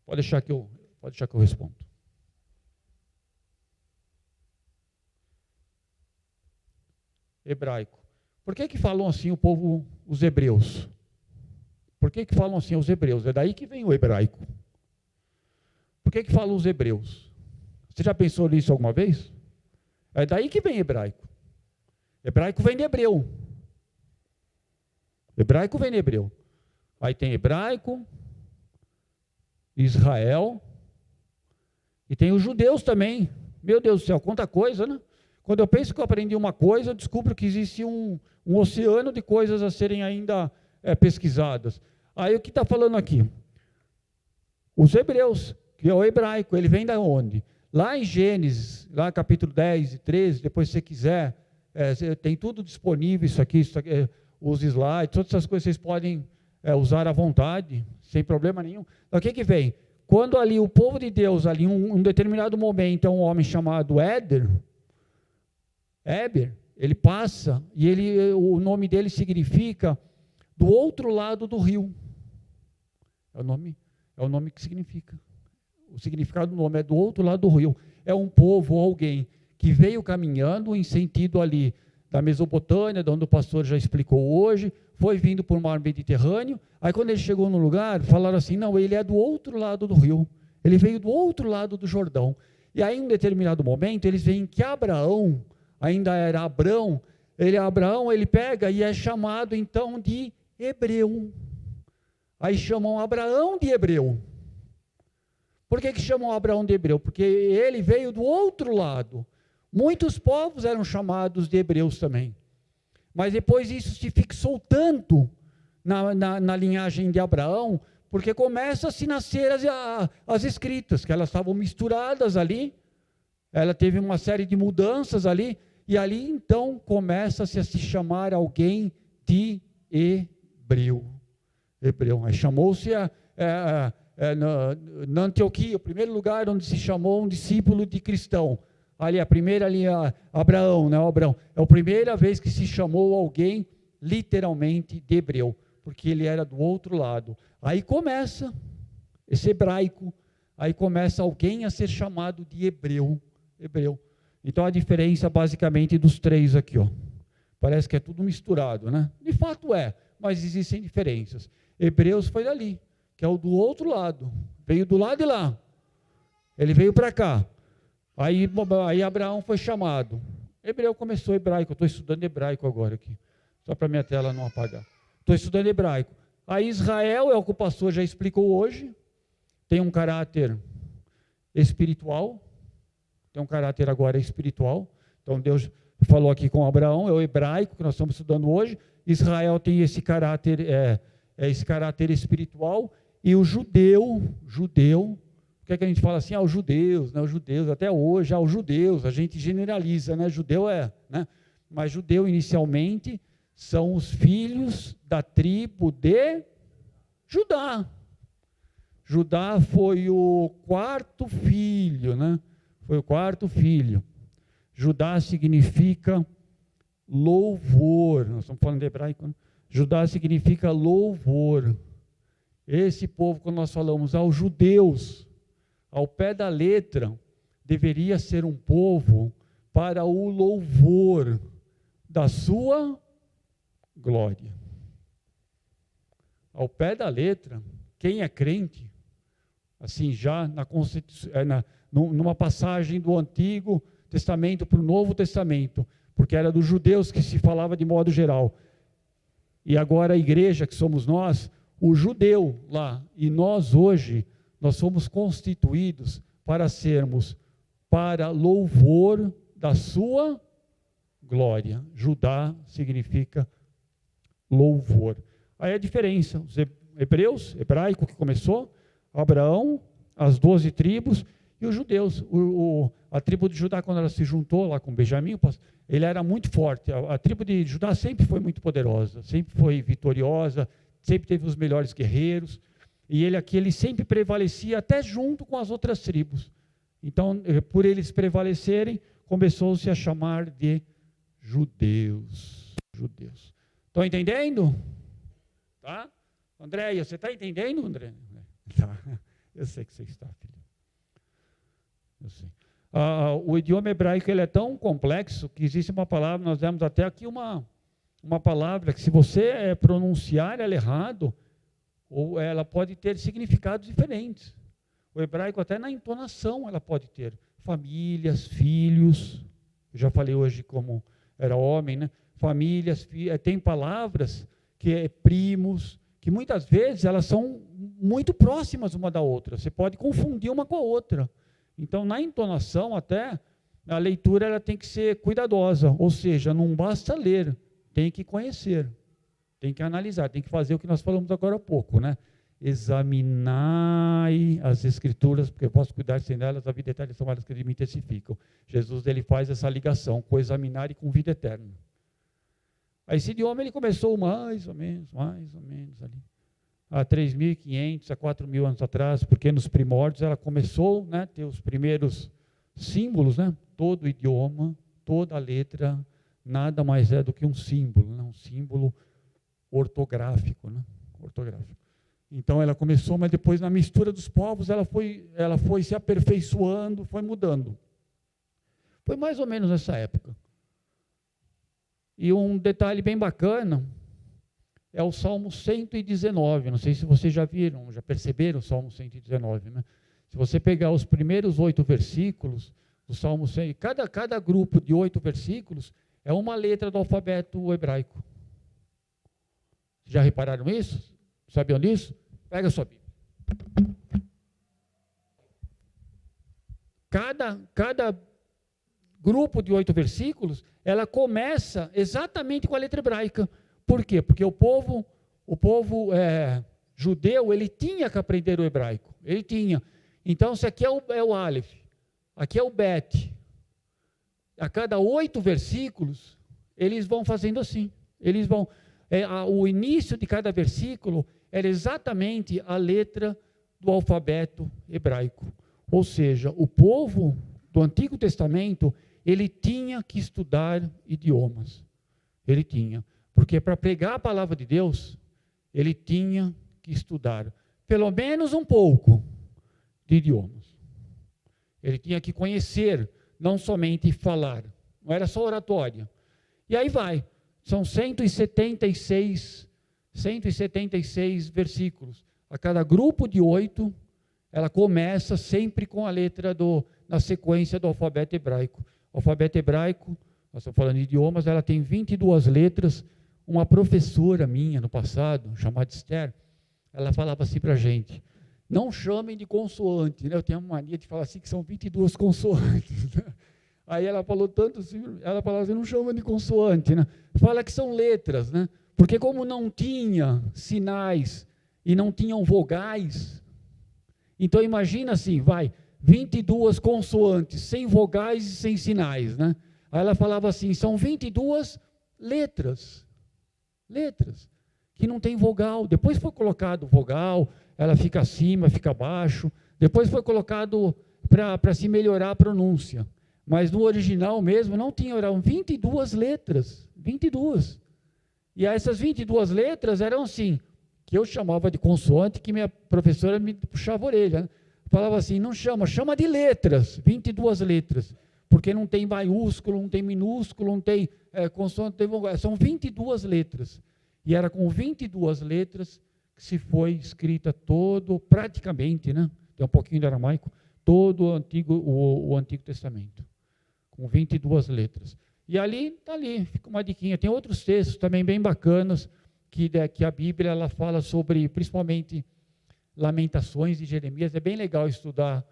Pode deixar que eu respondo. Hebraico. Por que falam assim os hebreus? Por que falam assim os hebreus? É daí que vem o hebraico. Por que falam os hebreus? Você já pensou nisso alguma vez? É daí que vem hebraico. Hebraico vem de hebreu. Hebraico vem de hebreu. Aí tem hebraico, Israel, e tem os judeus também. Meu Deus do céu, quanta coisa, né? Quando eu penso que eu aprendi uma coisa, eu descubro que existe um oceano de coisas a serem ainda pesquisadas. Aí o que está falando aqui? Os hebreus, que é o hebraico, ele vem da onde? Lá em Gênesis, lá capítulo 10 e 13, depois se você quiser, tem tudo disponível, isso aqui os slides, todas essas coisas vocês podem usar à vontade, sem problema nenhum. Então, o que vem? Quando ali o povo de Deus, ali em um determinado momento, é um homem chamado Éber, ele passa, e o nome dele significa do outro lado do rio. É o nome que significa. O significado do nome é do outro lado do rio. É um povo, alguém que veio caminhando em sentido ali da Mesopotâmia, de onde o pastor já explicou hoje, foi vindo por mar Mediterrâneo. Aí quando ele chegou no lugar, falaram assim, não, ele é do outro lado do rio. Ele veio do outro lado do Jordão. E aí em um determinado momento, eles veem que Abraão, ainda era Abrão, ele pega e é chamado então de hebreu. Aí chamam Abraão de hebreu. Por que chamam Abraão de hebreu? Porque ele veio do outro lado. Muitos povos eram chamados de hebreus também. Mas depois isso se fixou tanto na linhagem de Abraão, porque começa a se nascer as escritas, que elas estavam misturadas ali, ela teve uma série de mudanças ali, e ali então começa-se a se chamar alguém de hebreu. Aí chamou-se na Antioquia, o primeiro lugar onde se chamou um discípulo de cristão. Ali, a primeira ali, Abraão, né? Abraão. É a primeira vez que se chamou alguém literalmente de hebreu, porque ele era do outro lado. Aí começa esse hebraico, aí começa alguém a ser chamado de hebreu. Então a diferença basicamente dos três aqui, ó. Parece que é tudo misturado, né? De fato é, mas existem diferenças. Hebreus foi dali, que é o do outro lado. Veio do lado de lá. Ele veio para cá. Aí Abraão foi chamado. Hebreu começou hebraico. Eu estou estudando hebraico agora aqui. Só para minha tela não apagar. Estou estudando hebraico. Aí Israel, é o que o pastor já explicou hoje. Tem um caráter espiritual. Tem um caráter agora espiritual. Então Deus falou aqui com Abraão, é o hebraico que nós estamos estudando hoje. Israel tem esse caráter, esse caráter espiritual. E o judeu, o que é que a gente fala assim? Os judeus, né? Os judeus, até hoje, os judeus, a gente generaliza, né? Judeu né? Mas judeu inicialmente são os filhos da tribo de Judá. Judá foi o quarto filho, né? Foi o quarto filho. Judá significa louvor. Nós estamos falando de hebraico, né? Judá significa louvor. Esse povo, quando nós falamos aos judeus, ao pé da letra, deveria ser um povo para o louvor da sua glória. Ao pé da letra, quem é crente, assim, já numa passagem do Antigo Testamento para o Novo Testamento, porque era dos judeus que se falava de modo geral, e agora a igreja que somos nós, o judeu lá, e nós hoje, nós somos constituídos para sermos para louvor da sua glória. Judá significa louvor. Aí a diferença, os hebreus, hebraico que começou, Abraão, as 12 tribos, e os judeus. A tribo de Judá, quando ela se juntou lá com Benjamim, ele era muito forte. A tribo de Judá sempre foi muito poderosa, sempre foi vitoriosa, sempre teve os melhores guerreiros, e ele sempre prevalecia até junto com as outras tribos. Então, por eles prevalecerem, começou-se a chamar de judeus. Estão entendendo? Tá? Andréia, você está entendendo, André? Tá. Eu sei que você está, filho. Eu sei. O idioma hebraico ele é tão complexo que existe uma palavra, nós demos até aqui uma palavra que se você pronunciar ela errado, ou ela pode ter significados diferentes. O hebraico até na entonação ela pode ter. Famílias, filhos, eu já falei hoje como era homem, né? Famílias, tem palavras que é primos, que muitas vezes elas são muito próximas uma da outra, você pode confundir uma com a outra. Então na entonação até, a leitura ela tem que ser cuidadosa, ou seja, não basta ler, tem que conhecer. Tem que analisar, tem que fazer o que nós falamos agora há pouco, né? Examinai as escrituras, porque eu posso cuidar sem elas, a vida eterna são elas que de mim testificam. Jesus ele faz essa ligação com examinar e com vida eterna. Aí esse idioma ele começou mais ou menos ali, há 3.500, há 4.000 anos atrás, porque nos primórdios ela começou, né, ter os primeiros símbolos, né? Todo idioma, toda letra, nada mais é do que um símbolo, né? Um símbolo ortográfico, né? Ortográfico. Então ela começou, mas depois na mistura dos povos ela foi se aperfeiçoando, foi mudando. Foi mais ou menos nessa época. E um detalhe bem bacana é o Salmo 119. Não sei se vocês já viram, já perceberam o Salmo 119, né? Se você pegar os primeiros 8 versículos do Salmo 100, cada grupo de 8 versículos é uma letra do alfabeto hebraico. Já repararam isso? Sabiam disso? Pega a sua Bíblia. Cada grupo de 8 versículos, ela começa exatamente com a letra hebraica. Por quê? Porque o povo judeu, ele tinha que aprender o hebraico. Ele tinha. Então, se aqui é o Aleph, aqui é o Bet, a cada 8 versículos, eles vão fazendo assim. Eles vão. O início de cada versículo era exatamente a letra do alfabeto hebraico. Ou seja, o povo do Antigo Testamento, ele tinha que estudar idiomas. Ele tinha. Porque para pregar a palavra de Deus, ele tinha que estudar pelo menos um pouco de idiomas. Ele tinha que conhecer, não somente falar. Não era só oratória. E aí vai. São 176 versículos. A cada grupo de 8, ela começa sempre com a letra na sequência do alfabeto hebraico. O alfabeto hebraico, nós estamos falando de idiomas, ela tem 22 letras. Uma professora minha no passado, chamada Esther, ela falava assim para a gente: não chamem de consoante, né? Eu tenho uma mania de falar assim que são 22 consoantes. Né? Aí ela falou tanto assim, ela falava assim, não chama de consoante, né? Fala que são letras, né? Porque como não tinha sinais e não tinham vogais, então imagina assim, 22 consoantes, sem vogais e sem sinais, né? Aí ela falava assim, são 22 letras, que não tem vogal. Depois foi colocado vogal, ela fica acima, fica abaixo, depois foi colocado para se melhorar a pronúncia. Mas no original mesmo não tinha, eram 22 letras, 22. E essas 22 letras eram assim, que eu chamava de consoante, que minha professora me puxava a orelha, né? Falava assim, não chama de letras, 22 letras, porque não tem maiúsculo, não tem minúsculo, não tem consoante, não tem vogal, são 22 letras. E era com 22 letras que se foi escrita praticamente, né? Tem um pouquinho de aramaico, todo o Antigo Testamento, com 22 letras. E está ali, fica uma diquinha. Tem outros textos também bem bacanas, que a Bíblia ela fala sobre, principalmente, Lamentações de Jeremias. É bem legal estudar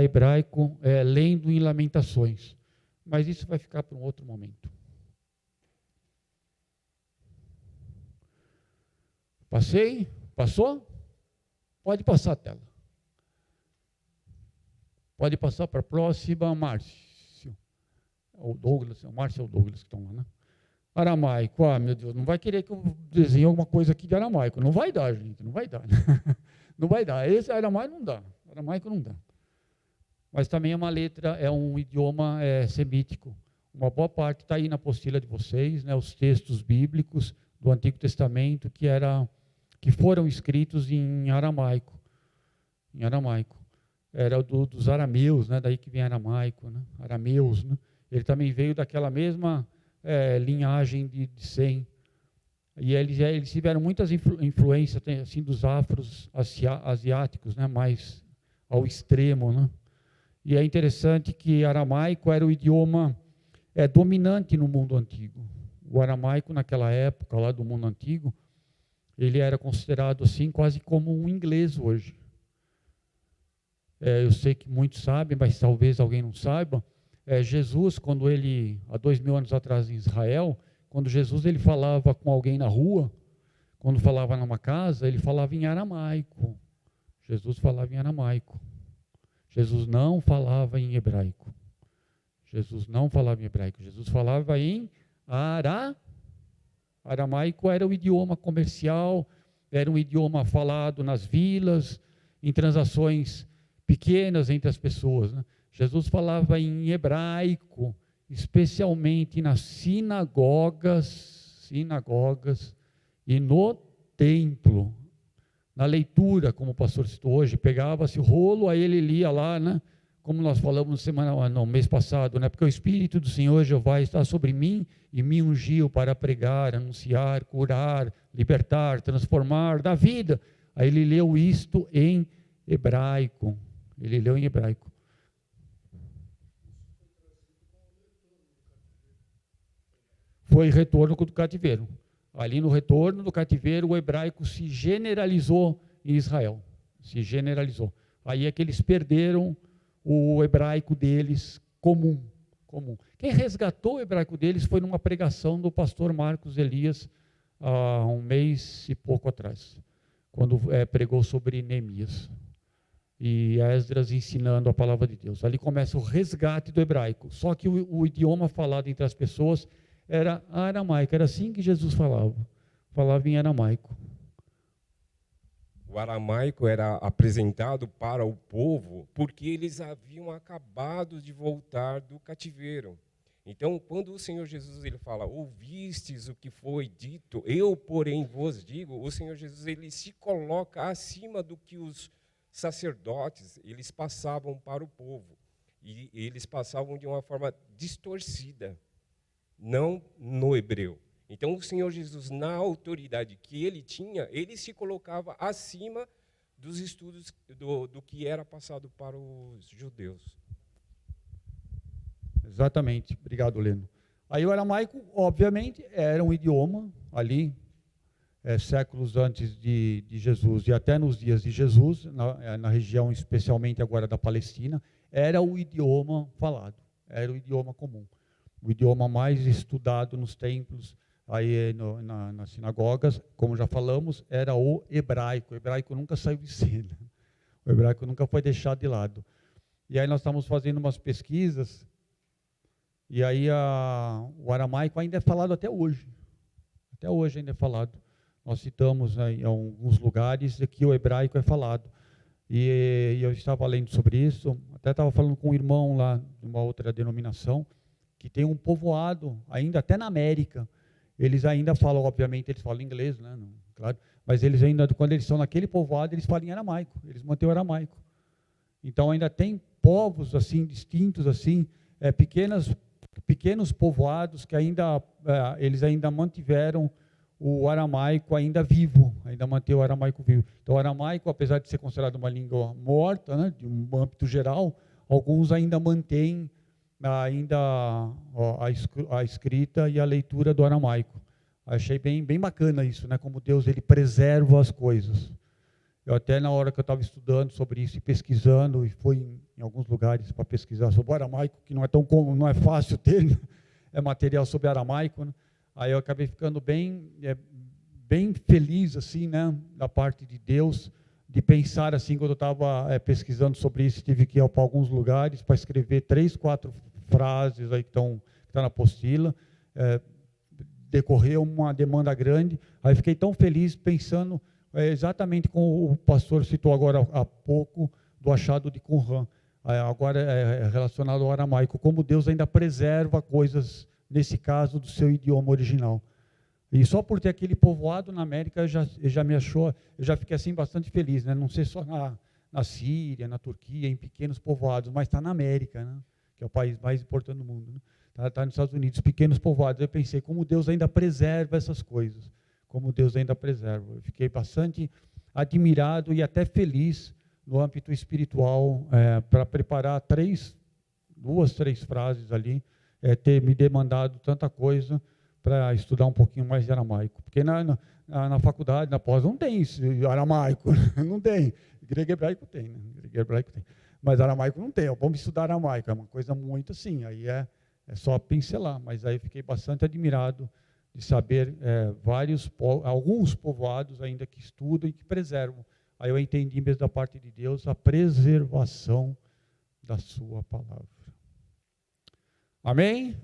hebraico, lendo em Lamentações. Mas isso vai ficar para um outro momento. Passei? Passou? Pode passar a tela. Pode passar para a próxima, Márcio. O Douglas, o Márcio e o Douglas que estão lá, né? Aramaico, meu Deus, não vai querer que eu desenhe alguma coisa aqui de aramaico. Não vai dar, gente, não vai dar. Não vai dar. Esse aramaico não dá. Aramaico não dá. Mas também é uma letra, é um idioma semítico. Uma boa parte está aí na apostila de vocês, né? Os textos bíblicos do Antigo Testamento que foram escritos em aramaico. Em aramaico. Era dos arameus, né? Daí que vem aramaico, né? Arameus, né? Ele também veio daquela mesma linhagem de Sem. E eles tiveram muitas influências assim, dos afros asiáticos, né? Mais ao extremo, né? E é interessante que aramaico era o idioma dominante no mundo antigo. O aramaico, naquela época, lá do mundo antigo, ele era considerado assim quase como um inglês hoje. Eu sei que muitos sabem, mas talvez alguém não saiba. Jesus, quando ele, há 2000 anos atrás em Israel, quando Jesus ele falava com alguém na rua, quando falava numa casa, ele falava em aramaico. Jesus falava em aramaico. Jesus não falava em hebraico. Jesus não falava em hebraico. Jesus falava em aramaico. Era o idioma comercial, era um idioma falado nas vilas, em transações pequenas entre as pessoas, né? Jesus falava em hebraico, especialmente nas sinagogas e no templo. Na leitura, como o pastor citou hoje, pegava-se o rolo, aí ele lia lá, né? Como nós falamos no mês passado, né? Porque o Espírito do Senhor Jeová está sobre mim e me ungiu para pregar, anunciar, curar, libertar, transformar, dar vida. Aí ele leu isto em hebraico. Ele leu em hebraico. Foi retorno do cativeiro. Ali no retorno do cativeiro, o hebraico se generalizou em Israel. Se generalizou. Aí é que eles perderam o hebraico deles comum, comum. Quem resgatou o hebraico deles foi numa pregação do pastor Marcos Elias, há um mês e pouco atrás, quando pregou sobre Neemias. E Esdras ensinando a palavra de Deus. Ali começa o resgate do hebraico. Só que o idioma falado entre as pessoas era aramaico. Era assim que Jesus falava. Falava em aramaico. O aramaico era apresentado para o povo porque eles haviam acabado de voltar do cativeiro. Então, quando o Senhor Jesus ele fala, ouvistes o que foi dito, eu, porém, vos digo, o Senhor Jesus ele se coloca acima do que os sacerdotes eles passavam para o povo. E eles passavam de uma forma distorcida, não no hebreu. Então, o Senhor Jesus, na autoridade que ele tinha, ele se colocava acima dos estudos do que era passado para os judeus. Exatamente. Obrigado, Leno. Aí o aramaico, obviamente, era um idioma ali, séculos antes de Jesus e até nos dias de Jesus, na região especialmente agora da Palestina, era o idioma falado, era o idioma comum. O idioma mais estudado nos templos, aí nas sinagogas, como já falamos, era o hebraico. O hebraico nunca saiu de cena. O hebraico nunca foi deixado de lado. E aí nós estamos fazendo umas pesquisas, e aí o aramaico ainda é falado até hoje. Até hoje ainda é falado. Nós citamos em alguns lugares que o hebraico é falado. E eu estava lendo sobre isso, até estava falando com um irmão lá, de uma outra denominação, que tem um povoado, ainda até na América. Eles ainda falam, obviamente, eles falam inglês, né? Claro, mas eles ainda, quando eles estão naquele povoado, eles falam em aramaico, eles mantêm o aramaico. Então ainda tem povos assim, distintos, assim, pequenos povoados que ainda, eles ainda mantiveram o aramaico ainda vivo, ainda mantém o aramaico vivo. Então o aramaico, apesar de ser considerado uma língua morta, né, de um âmbito geral, alguns ainda mantêm a escrita e a leitura do aramaico. Achei bem bacana isso, né, como Deus ele preserva as coisas. Eu até na hora que eu estava estudando sobre isso e pesquisando, e fui em alguns lugares para pesquisar sobre o aramaico, que não é tão comum, não é fácil ter, né? É material sobre aramaico, né? Aí eu acabei ficando bem feliz, assim, né, da parte de Deus, de pensar assim, quando eu estava pesquisando sobre isso, tive que ir para alguns lugares para escrever 3, 4 frases aí que estão na apostila, decorreu uma demanda grande, aí fiquei tão feliz pensando exatamente como o pastor citou agora há pouco, do achado de Qumran, agora é relacionado ao aramaico, como Deus ainda preserva coisas, nesse caso, do seu idioma original. E só por ter aquele povoado na América, eu já fiquei assim bastante feliz, né? Não sei só na Síria, na Turquia, em pequenos povoados, mas está na América, né? Que é o país mais importante do mundo, né? Está nos Estados Unidos, pequenos povoados. Eu pensei, como Deus ainda preserva essas coisas, como Deus ainda preserva. Eu fiquei bastante admirado e até feliz no âmbito espiritual, para preparar 2, 3 frases ali, ter me demandado tanta coisa para estudar um pouquinho mais de aramaico. Porque na faculdade, na pós, não tem aramaico, não tem. Grego e hebraico tem, né? Grego e hebraico tem. Mas aramaico não tem. Vamos estudar aramaico, é uma coisa muito assim, aí é só pincelar. Mas aí fiquei bastante admirado de saber alguns povoados ainda que estudam e que preservam. Aí eu entendi mesmo da parte de Deus a preservação da sua palavra. Amém?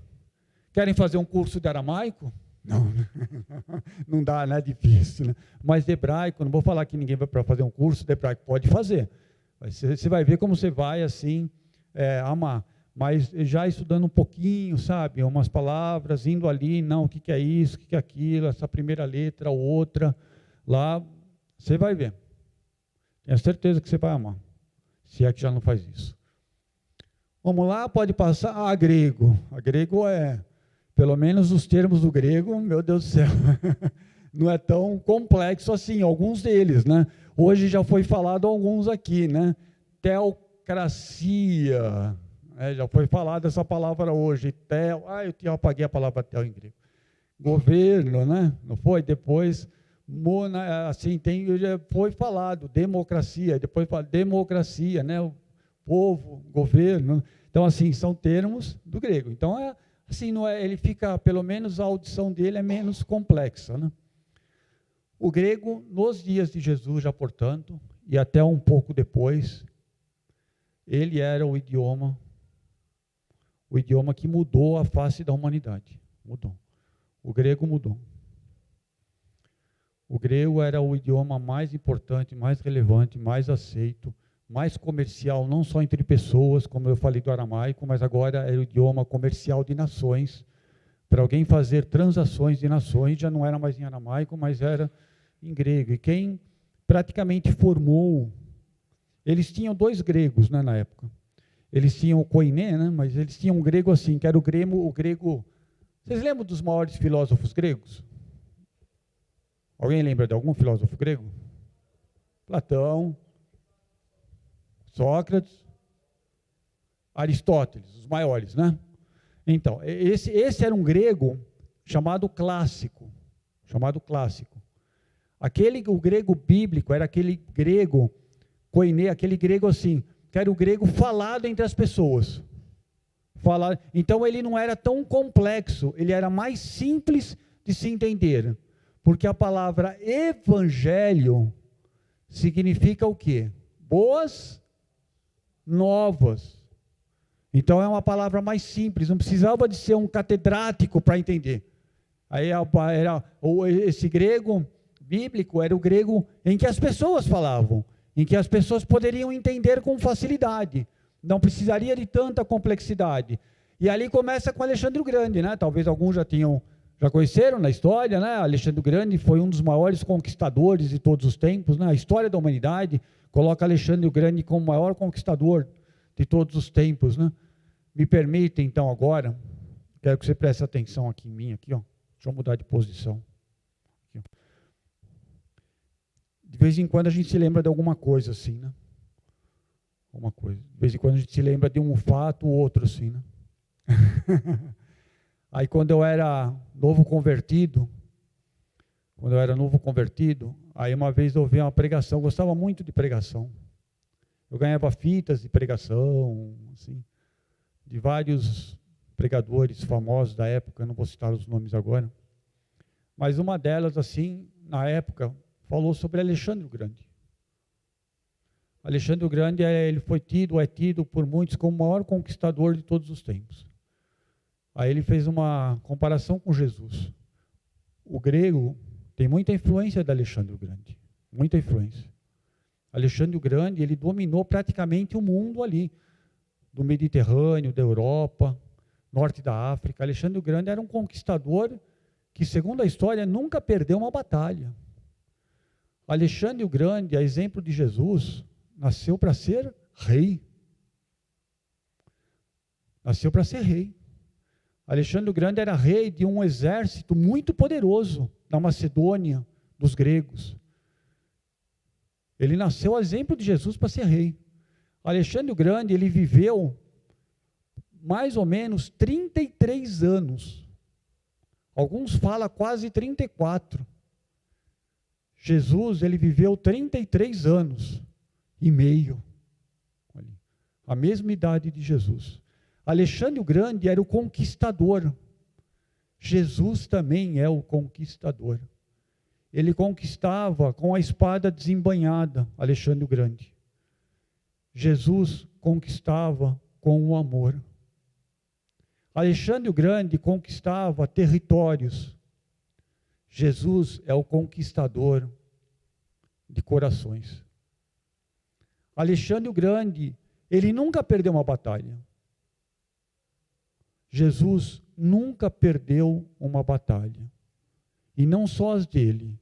Querem fazer um curso de aramaico? Não, não dá, né? É difícil, né? Mas de hebraico, não vou falar que ninguém vai para fazer um curso de hebraico, pode fazer. Você vai ver como você vai, assim, amar. Mas já estudando um pouquinho, sabe? Umas palavras, indo ali, não, o que é isso, o que é aquilo, essa primeira letra, outra, lá, você vai ver. Tenho certeza que você vai amar, se é que já não faz isso. Vamos lá, pode passar. Grego. Grego pelo menos os termos do grego, meu Deus do céu, não é tão complexo assim, alguns deles, né? Hoje já foi falado alguns aqui, né? Teocracia, já foi falada essa palavra hoje, eu apaguei a palavra tel em grego. Governo, né? Não foi? Depois, assim, foi falado, democracia, depois fala democracia, né? O povo, governo. Então, assim, são termos do grego. Então, assim, não é, ele fica, pelo menos a audição dele é menos complexa, né? O grego, nos dias de Jesus já, portanto, e até um pouco depois, ele era o idioma que mudou a face da humanidade. Mudou. O grego mudou. O grego era o idioma mais importante, mais relevante, mais aceito, mais comercial, não só entre pessoas, como eu falei do aramaico, mas agora era o idioma comercial de nações. Para alguém fazer transações de nações, já não era mais em aramaico, mas era em grego. E quem praticamente formou, eles tinham 2 gregos, né, na época. Eles tinham o koiné, né, mas eles tinham um grego assim, que era o grego. Vocês lembram dos maiores filósofos gregos? Alguém lembra de algum filósofo grego? Platão, Sócrates, Aristóteles, os maiores, né? Então, esse era um grego chamado clássico. O grego bíblico era aquele grego, koiné, aquele grego assim, que era o grego falado entre as pessoas. Então ele não era tão complexo, ele era mais simples de se entender. Porque a palavra evangelho significa o quê? Boas novas. Então é uma palavra mais simples, não precisava de ser um catedrático para entender. Aí esse grego bíblico era o grego em que as pessoas falavam, em que as pessoas poderiam entender com facilidade, não precisaria de tanta complexidade. E ali começa com Alexandre o Grande, né? Talvez alguns já conheceram na história, né? Alexandre o Grande foi um dos maiores conquistadores de todos os tempos, né? A história da humanidade coloca Alexandre o Grande como o maior conquistador de todos os tempos, né? Me permita, então, agora, quero que você preste atenção aqui em mim, aqui, ó. Deixa eu mudar de posição. Aqui, ó. De vez em quando a gente se lembra de alguma coisa assim, né? Alguma coisa. De vez em quando a gente se lembra de um fato ou outro assim, né? Aí quando eu era novo convertido, aí uma vez eu ouvi uma pregação, eu gostava muito de pregação. Eu ganhava fitas de pregação, assim, de vários pregadores famosos da época, eu não vou citar os nomes agora. Mas uma delas, assim, na época, falou sobre Alexandre o Grande. Alexandre o Grande, ele é tido por muitos como o maior conquistador de todos os tempos. Aí ele fez uma comparação com Jesus. O grego tem muita influência de Alexandre o Grande, muita influência. Alexandre o Grande, ele dominou praticamente o mundo ali, do Mediterrâneo, da Europa, norte da África. Alexandre o Grande era um conquistador que, segundo a história, nunca perdeu uma batalha. Alexandre o Grande, a exemplo de Jesus, nasceu para ser rei. Nasceu para ser rei. Alexandre o Grande era rei de um exército muito poderoso da Macedônia, dos gregos. Ele nasceu a exemplo de Jesus para ser rei. Alexandre o Grande, ele viveu mais ou menos 33 anos. Alguns falam quase 34. Jesus, ele viveu 33 anos e meio. A mesma idade de Jesus. Alexandre o Grande era o conquistador. Jesus também é o conquistador. Ele conquistava com a espada desembainhada, Alexandre o Grande. Jesus conquistava com o amor. Alexandre o Grande conquistava territórios. Jesus é o conquistador de corações. Alexandre o Grande, ele nunca perdeu uma batalha. Jesus nunca perdeu uma batalha. E não só as dele.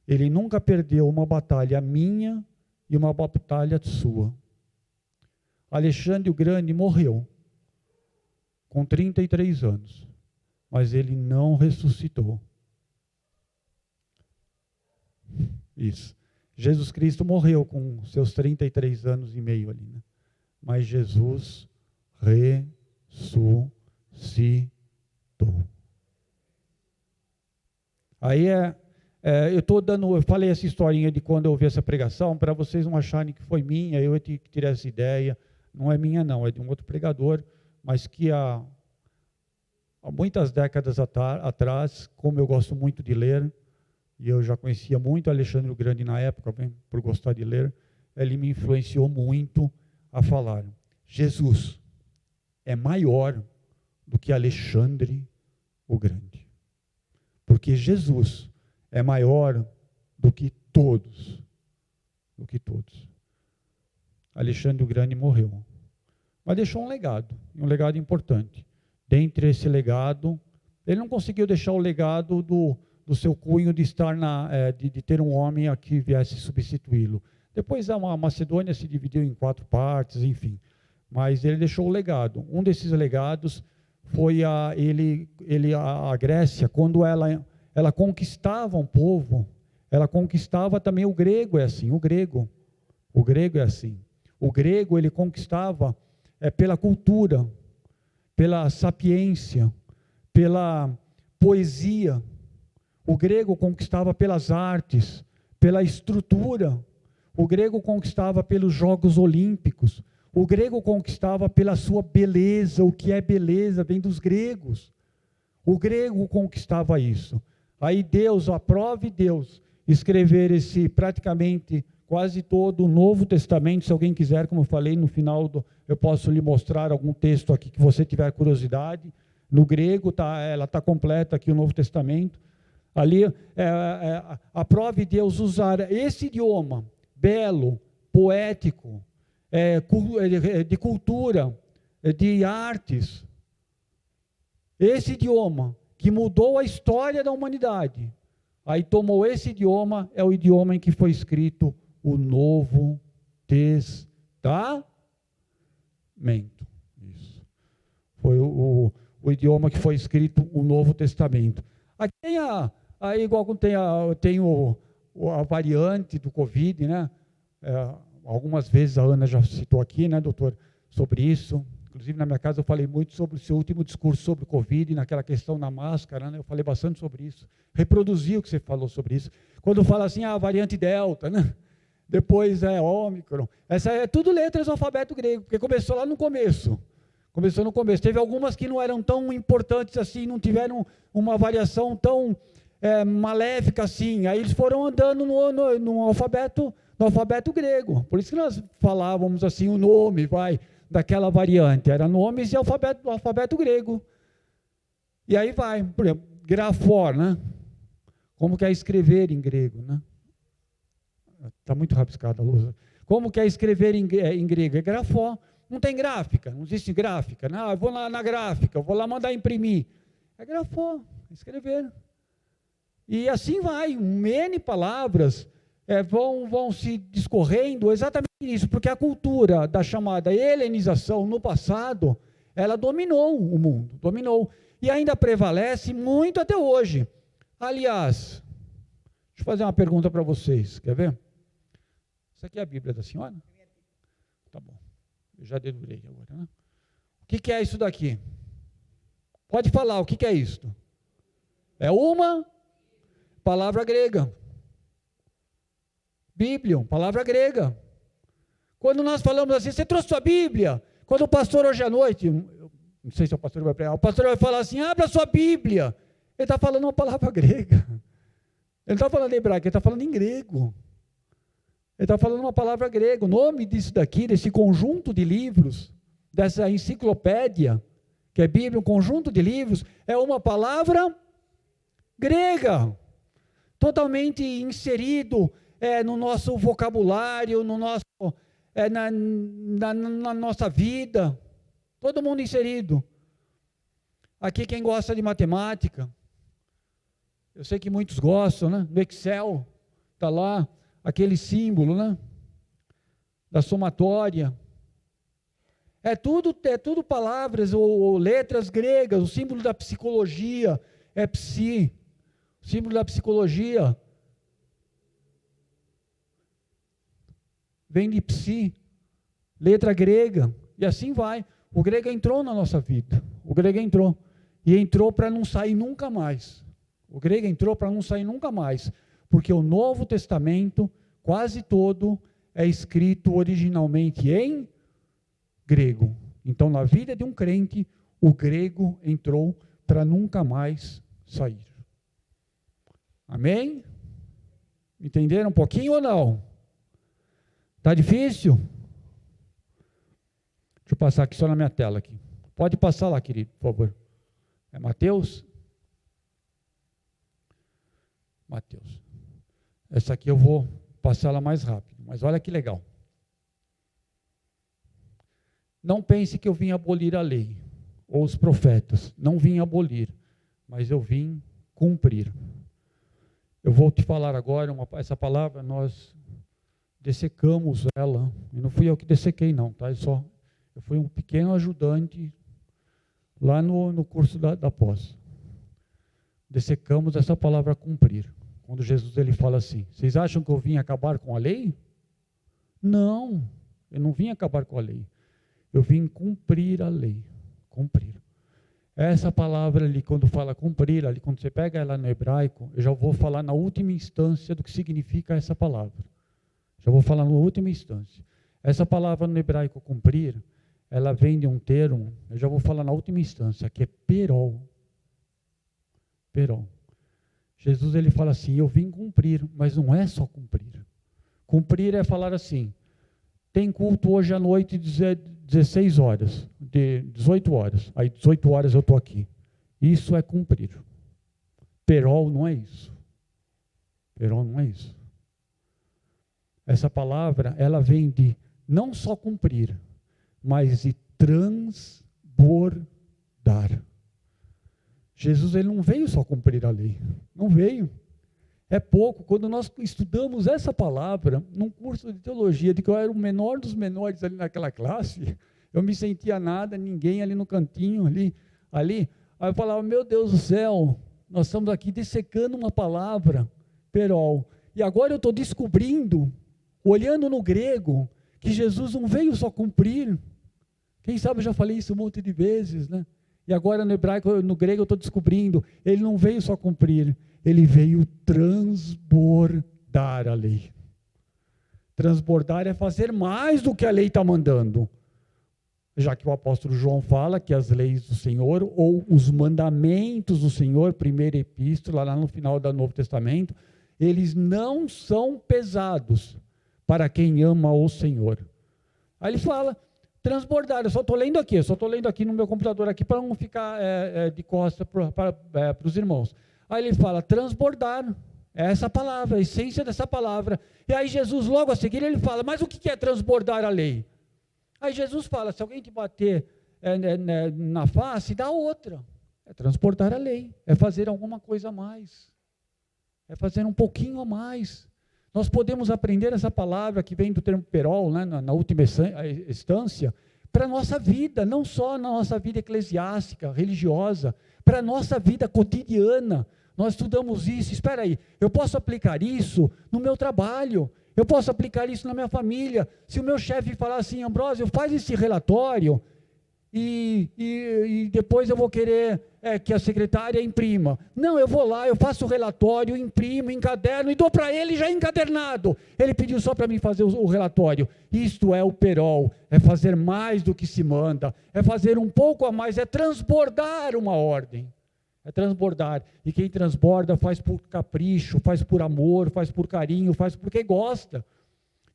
Ele nunca perdeu uma batalha minha e uma batalha sua. Alexandre o Grande morreu com 33 anos, mas ele não ressuscitou. Isso. Jesus Cristo morreu com seus 33 anos e meio ali, né? Mas Jesus ressuscitou. Aí eu falei essa historinha de quando eu ouvi essa pregação, para vocês não acharem que foi minha, eu tive que tirar essa ideia. Não é minha não, é de um outro pregador, mas que há muitas décadas atrás, como eu gosto muito de ler, e eu já conhecia muito Alexandre o Grande na época, bem, por gostar de ler, ele me influenciou muito a falar: Jesus é maior do que Alexandre o Grande. Porque Jesus é maior do que todos. Do que todos. Alexandre o Grande morreu. Mas deixou um legado importante. Dentre esse legado, ele não conseguiu deixar o legado do seu cunho de estar de ter um homem a que viesse substituí-lo. Depois a Macedônia se dividiu em 4 partes, enfim. Mas ele deixou o legado. Um desses legados foi a Grécia, quando ela conquistava um povo, ela conquistava também o grego, é assim, o grego é assim. O grego, ele conquistava pela cultura, pela sapiência, pela poesia. O grego conquistava pelas artes, pela estrutura. O grego conquistava pelos Jogos Olímpicos. O grego conquistava pela sua beleza. O que é beleza vem dos gregos. O grego conquistava isso. Aí Deus, aprove Deus, escrever praticamente quase todo o Novo Testamento. Se alguém quiser, como eu falei, no final eu posso lhe mostrar algum texto aqui que você tiver curiosidade. No grego, ela está completa aqui o Novo Testamento. Ali, aprove Deus usar esse idioma belo, poético, de cultura, de artes. Esse idioma que mudou a história da humanidade. Aí tomou esse idioma, é o idioma em que foi escrito o Novo Testamento. Isso. Foi o idioma que foi escrito o Novo Testamento. Aqui tem igual tem a variante do Covid, né? Algumas vezes a Ana já citou aqui, né, doutor, sobre isso. Inclusive, na minha casa, eu falei muito sobre o seu último discurso sobre o Covid, naquela questão da máscara, né? Eu falei bastante sobre isso. Reproduzi o que você falou sobre isso. Quando fala assim, a variante Delta, né? Depois Ômicron. Essa é tudo letras do alfabeto grego, porque começou lá no começo. Começou no começo. Teve algumas que não eram tão importantes assim, não tiveram uma variação tão maléfica assim. Aí eles foram andando no alfabeto grego. Por isso que nós falávamos assim, o nome, daquela variante. Era nomes e alfabeto grego. E aí vai, por exemplo, grafor, né? Como que é escrever em grego, né? Está muito rabiscada a lousa. Como que é escrever em grego? É grafó. Não tem gráfica, não existe gráfica. Não, eu vou lá na gráfica, eu vou lá mandar imprimir. É grafó, escrever. E assim vai, N palavras vão se discorrendo exatamente isso, porque a cultura da chamada helenização no passado, ela dominou o mundo, dominou, e ainda prevalece muito até hoje. Aliás, deixa eu fazer uma pergunta para vocês, quer ver? Isso aqui é a Bíblia da senhora? Tá bom, eu já dedurei agora, né? O que é isso daqui? Pode falar, o que é isto? É uma palavra grega. Bíblia, palavra grega. Quando nós falamos assim, você trouxe sua Bíblia? Quando o pastor hoje à noite, não sei se o pastor vai pregar, o pastor vai falar assim, abra sua Bíblia. Ele está falando uma palavra grega. Ele não está falando em hebraico, ele está falando em grego. Ele está falando uma palavra grega. O nome disso daqui, desse conjunto de livros, dessa enciclopédia, que é Bíblia, um conjunto de livros, é uma palavra grega. Totalmente inserido no nosso vocabulário, no nosso, na nossa vida, todo mundo inserido. Aqui quem gosta de matemática, eu sei que muitos gostam, né? No Excel, está lá aquele símbolo, né? Da somatória. É tudo palavras ou letras gregas, o símbolo da psicologia é psi, o símbolo da psicologia vem de psi, letra grega, e assim vai. O grego entrou na nossa vida, o grego entrou, e entrou para não sair nunca mais. O grego entrou para não sair nunca mais, porque o Novo Testamento, quase todo, é escrito originalmente em grego. Então, na vida de um crente, o grego entrou para nunca mais sair. Amém? Entenderam um pouquinho ou não? Está difícil? Deixa eu passar aqui só na minha tela aqui. Pode passar lá, querido, por favor. É Mateus? Mateus. Essa aqui eu vou passar ela mais rápido, mas olha que legal. Não pense que eu vim abolir a lei, ou os profetas. Não vim abolir, mas eu vim cumprir. Eu vou te falar agora, essa palavra, nós dessecamos ela, e não fui eu que dessequei não, tá? Eu fui um pequeno ajudante lá no curso da pós. Dessecamos essa palavra cumprir. Quando Jesus ele fala assim, vocês acham que eu vim acabar com a lei? Não, eu não vim acabar com a lei. Eu vim cumprir a lei. Cumprir. Essa palavra ali, quando fala cumprir, ali, quando você pega ela no hebraico, eu já vou falar na última instância do que significa essa palavra. Já vou falar na última instância. Essa palavra no hebraico cumprir, ela vem de um termo, eu já vou falar na última instância, que é perol. Perol. Jesus ele fala assim, eu vim cumprir, mas não é só cumprir. Cumprir é falar assim, tem culto hoje à noite 16 horas, 18 horas, aí 18 horas eu estou aqui. Isso é cumprir. Perol não é isso. Perol não é isso. Essa palavra, ela vem de não só cumprir, mas de transbordar. Jesus ele não veio só cumprir a lei, não veio. É pouco. Quando nós estudamos essa palavra, num curso de teologia, de que eu era o menor dos menores ali naquela classe, eu me sentia nada, ninguém ali no cantinho, ali, aí eu falava, meu Deus do céu, nós estamos aqui dissecando uma palavra, perol, e agora eu estou descobrindo, olhando no grego, que Jesus não veio só cumprir. Quem sabe eu já falei isso um monte de vezes, né? E agora no hebraico, no grego eu estou descobrindo, ele não veio só cumprir, ele veio transbordar a lei. Transbordar é fazer mais do que a lei está mandando. Já que o apóstolo João fala que as leis do Senhor, ou os mandamentos do Senhor, primeira epístola, lá no final do Novo Testamento, eles não são pesados para quem ama o Senhor. Aí ele fala, transbordar, eu só estou lendo aqui no meu computador aqui, para não ficar de costa para os irmãos. Aí ele fala, transbordar, é essa palavra, a essência dessa palavra. E aí Jesus, logo a seguir, ele fala, mas o que é transbordar a lei? Aí Jesus fala, se alguém te bater na face, dá outra. É transbordar a lei, é fazer alguma coisa a mais. É fazer um pouquinho a mais. Nós podemos aprender essa palavra que vem do termo perol, né, na última instância, para a nossa vida, não só na nossa vida eclesiástica, religiosa, para a nossa vida cotidiana. Nós estudamos isso, espera aí, eu posso aplicar isso no meu trabalho, eu posso aplicar isso na minha família. Se o meu chefe falar assim, Ambrósio, faz esse relatório e depois eu vou querer que a secretária imprima. Não, eu vou lá, eu faço o relatório, imprimo, encaderno e dou para ele já encadernado. Ele pediu só para mim fazer o relatório. Isto é o perol, é fazer mais do que se manda, é fazer um pouco a mais, é transbordar uma ordem. É transbordar. E quem transborda faz por capricho, faz por amor, faz por carinho, faz porque gosta.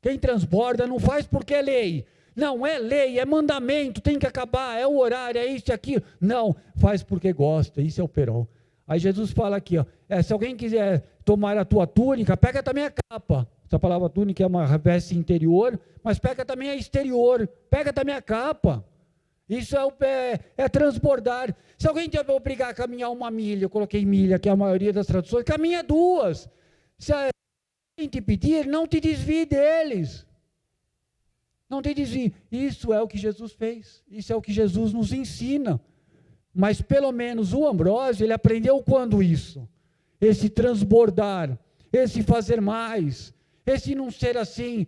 Quem transborda não faz porque é lei. Não é lei, é mandamento, tem que acabar, é o horário, é isso e aquilo. Não, faz porque gosta, isso é o perol. Aí Jesus fala aqui, ó, se alguém quiser tomar a tua túnica, pega também a capa. Essa palavra túnica é uma veste interior, mas pega também a exterior, pega também a capa. Isso é transbordar. Se alguém te obrigar a caminhar uma milha, eu coloquei milha, que é a maioria das traduções, caminha 2. Se alguém te pedir, não te desvie deles. Não te desvie. Isso é o que Jesus fez. Isso é o que Jesus nos ensina. Mas pelo menos o Ambrósio, ele aprendeu quando isso? Esse transbordar, esse fazer mais, esse não ser assim,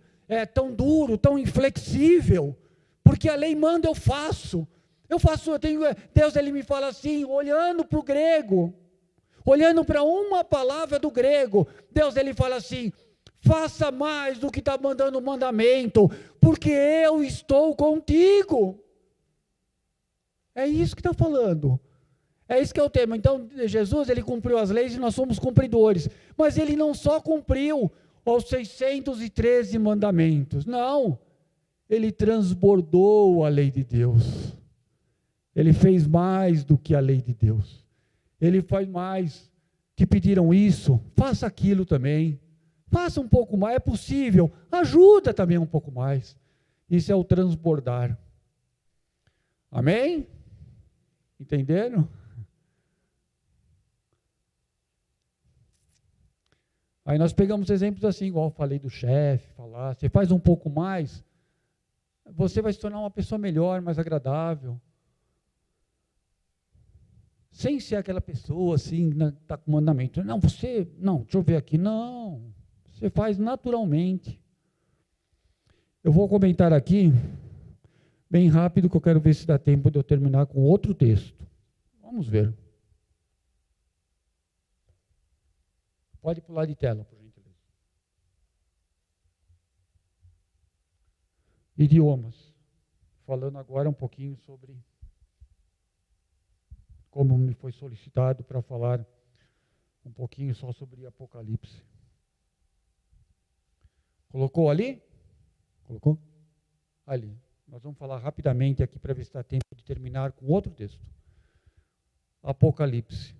tão duro, tão inflexível. Porque a lei manda, eu faço, Deus ele me fala assim, olhando para o grego, olhando para uma palavra do grego, Deus ele fala assim, faça mais do que está mandando o mandamento, porque eu estou contigo. É isso que está falando. É isso que é o tema. Então, Jesus, ele cumpriu as leis e nós somos cumpridores. Mas ele não só cumpriu os 613 mandamentos. Não. Ele transbordou a lei de Deus. Ele fez mais do que a lei de Deus. Ele faz mais. Que pediram isso, faça aquilo também. Faça um pouco mais, é possível. Ajuda também um pouco mais. Isso é o transbordar. Amém? Entenderam? Aí nós pegamos exemplos assim, igual eu falei do chefe, falar, você faz um pouco mais, você vai se tornar uma pessoa melhor, mais agradável. Sem ser aquela pessoa assim, está com mandamento. Não, deixa eu ver aqui. Não, você faz naturalmente. Eu vou comentar aqui, bem rápido, que eu quero ver se dá tempo de eu terminar com outro texto. Vamos ver. Pode pular de tela, por gentileza. Idiomas. Falando agora um pouquinho sobre como me foi solicitado para falar um pouquinho só sobre Apocalipse. Colocou ali? Colocou? Ali. Nós vamos falar rapidamente aqui para ver se dá tempo de terminar com outro texto. Apocalipse.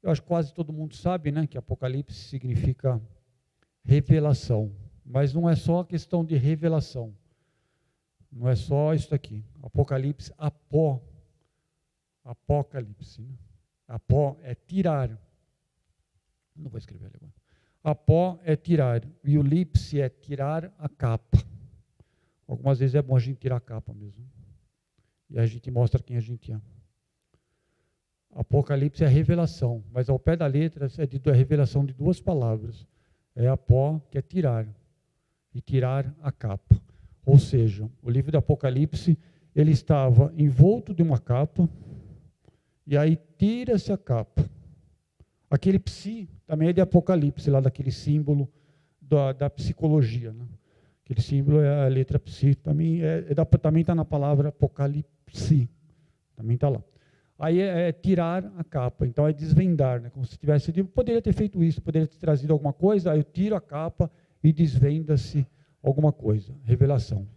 Eu acho que quase todo mundo sabe, né, que Apocalipse significa revelação. Mas não é só a questão de revelação. Não é só isso aqui. Apocalipse, Apocalipse. Né? Apó é tirar. Não vou escrever ali agora. Apó é tirar. E o lipse é tirar a capa. Algumas vezes é bom a gente tirar a capa mesmo. E a gente mostra quem a gente é. Apocalipse é revelação. Mas ao pé da letra é a revelação de duas palavras. É apó, que é tirar. E tirar a capa. Ou seja, o livro do Apocalipse, ele estava envolto de uma capa. E aí tira-se a capa. Aquele psi também é de Apocalipse, lá daquele símbolo da psicologia. Né? Aquele símbolo é a letra psi, também está na palavra Apocalipse. Também está lá. Aí é tirar a capa, então é desvendar. Né? Como se tivesse dito, poderia ter feito isso, poderia ter trazido alguma coisa, aí eu tiro a capa e desvenda-se alguma coisa. Revelação.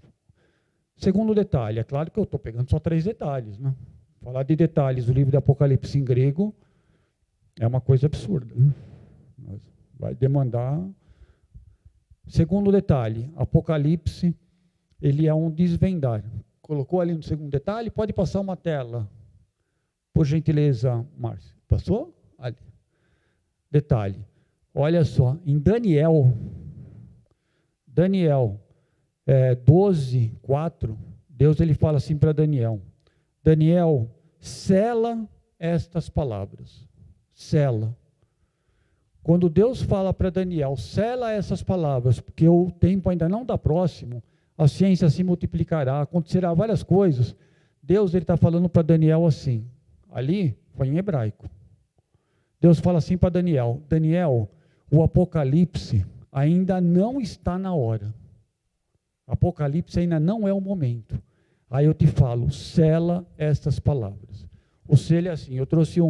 Segundo detalhe, é claro que eu estou pegando só 3 detalhes, né? Falar de detalhes do livro de Apocalipse em grego é uma coisa absurda. Né? Vai demandar. Segundo detalhe, Apocalipse, ele é um desvendar. Colocou ali no segundo detalhe, pode passar uma tela. Por gentileza, Márcio. Passou? Ali. Detalhe. Olha só, em Daniel 12:4, Deus ele fala assim para Daniel. Daniel, sela estas palavras. Sela. Quando Deus fala para Daniel, sela essas palavras, porque o tempo ainda não está próximo, a ciência se multiplicará, acontecerá várias coisas. Deus está falando para Daniel assim. Ali foi em hebraico. Deus fala assim para Daniel. Daniel, o Apocalipse ainda não está na hora. Apocalipse ainda não é o momento. Aí eu te falo, sela estas palavras. O selo é assim, eu trouxe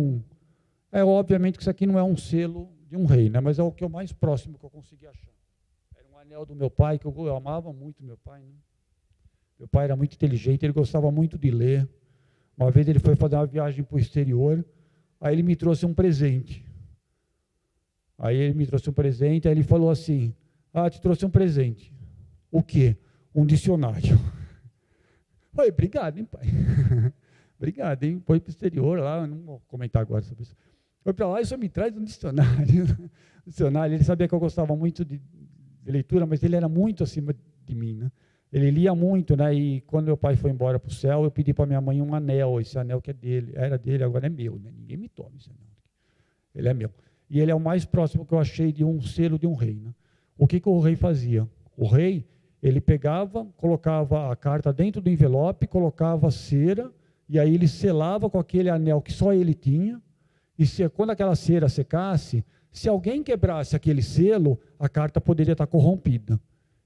obviamente que isso aqui não é um selo de um rei, né? Mas é o que é o mais próximo que eu consegui achar. Era um anel do meu pai, que eu amava muito meu pai. Né? Meu pai era muito inteligente, ele gostava muito de ler. Uma vez ele foi fazer uma viagem para o exterior, aí ele me trouxe um presente. Aí ele falou assim, te trouxe um presente. O quê? Um dicionário. Falei, obrigado, hein, pai? Obrigado, hein? Foi para o exterior lá, não vou comentar agora sobre isso. Foi para lá e só me traz um dicionário. Dicionário, ele sabia que eu gostava muito de leitura, mas ele era muito acima de mim, né? Ele lia muito, né? E quando meu pai foi embora para o céu, eu pedi para minha mãe um anel, esse anel que é dele, era dele, agora é meu, né? Ninguém me toma esse anel. Ele é meu. E ele é o mais próximo que eu achei de um selo de um rei, né? O que o rei fazia? O rei, ele pegava, colocava a carta dentro do envelope, colocava cera, e aí ele selava com aquele anel que só ele tinha, e quando aquela cera secasse, se alguém quebrasse aquele selo, a carta poderia estar corrompida.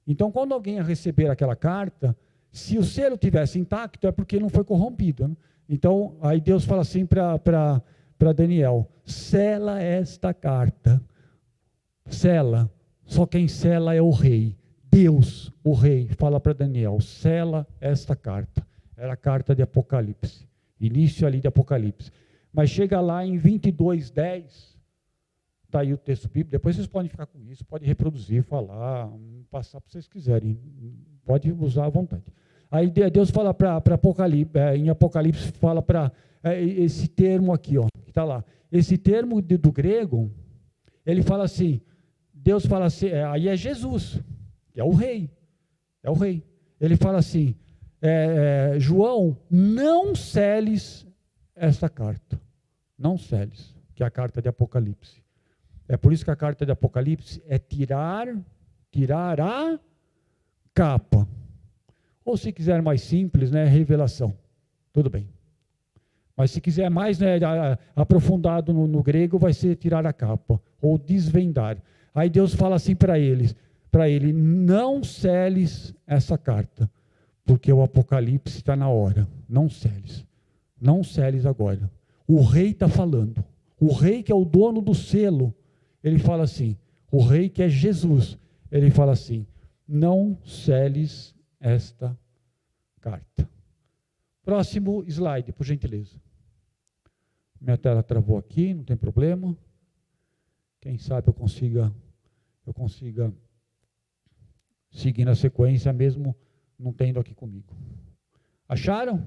Então, quando alguém ia receber aquela carta, se o selo tivesse intacto, é porque não foi corrompido. Né? Então, aí Deus fala assim para Daniel: sela esta carta. Sela. Só quem sela é o rei. Deus, o rei, fala para Daniel: sela esta carta. Era a carta de Apocalipse. Início ali de Apocalipse. Mas chega lá em 22:10, está aí o texto bíblico. Depois vocês podem ficar com isso, podem reproduzir, falar, passar para vocês quiserem. Pode usar à vontade. Aí Deus fala para Apocalipse, em Apocalipse fala para esse termo aqui, ó, que está lá. Esse termo do grego, ele fala assim, Deus fala assim, aí é Jesus, que é o rei. É o rei. Ele fala assim, João, não seles esta carta. Não seles, que é a carta de Apocalipse. É por isso que a carta de Apocalipse é tirar a capa. Ou se quiser mais simples, né, revelação. Tudo bem. Mas se quiser mais, né, aprofundado no grego, vai ser tirar a capa, ou desvendar. Aí Deus fala assim para ele, não seles essa carta, porque o Apocalipse está na hora. Não seles. Não seles agora. O rei está falando. O rei que é o dono do selo, ele fala assim, o rei que é Jesus, ele fala assim, não seles esta carta. Próximo slide, por gentileza. Minha tela travou aqui, não tem problema. Quem sabe eu consiga seguir na sequência, mesmo não tendo aqui comigo. Acharam?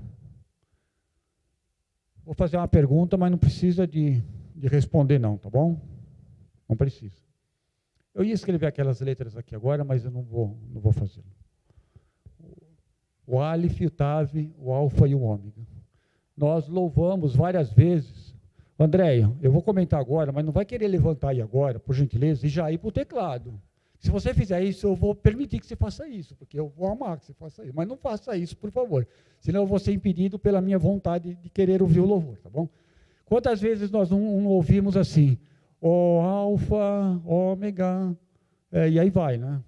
Vou fazer uma pergunta, mas não precisa de responder não, tá bom? Não precisa. Eu ia escrever aquelas letras aqui agora, mas eu não vou fazer. O Aleph, o Tav, o Alfa e o Ômega. Nós louvamos várias vezes. Andréia, eu vou comentar agora, mas não vai querer levantar aí agora, por gentileza, e já ir para o teclado. Se você fizer isso, eu vou permitir que você faça isso, porque eu vou amar que você faça isso. Mas não faça isso, por favor. Senão eu vou ser impedido pela minha vontade de querer ouvir o louvor, tá bom? Quantas vezes nós não ouvimos assim, ó Alfa, Ômega, e aí vai, né?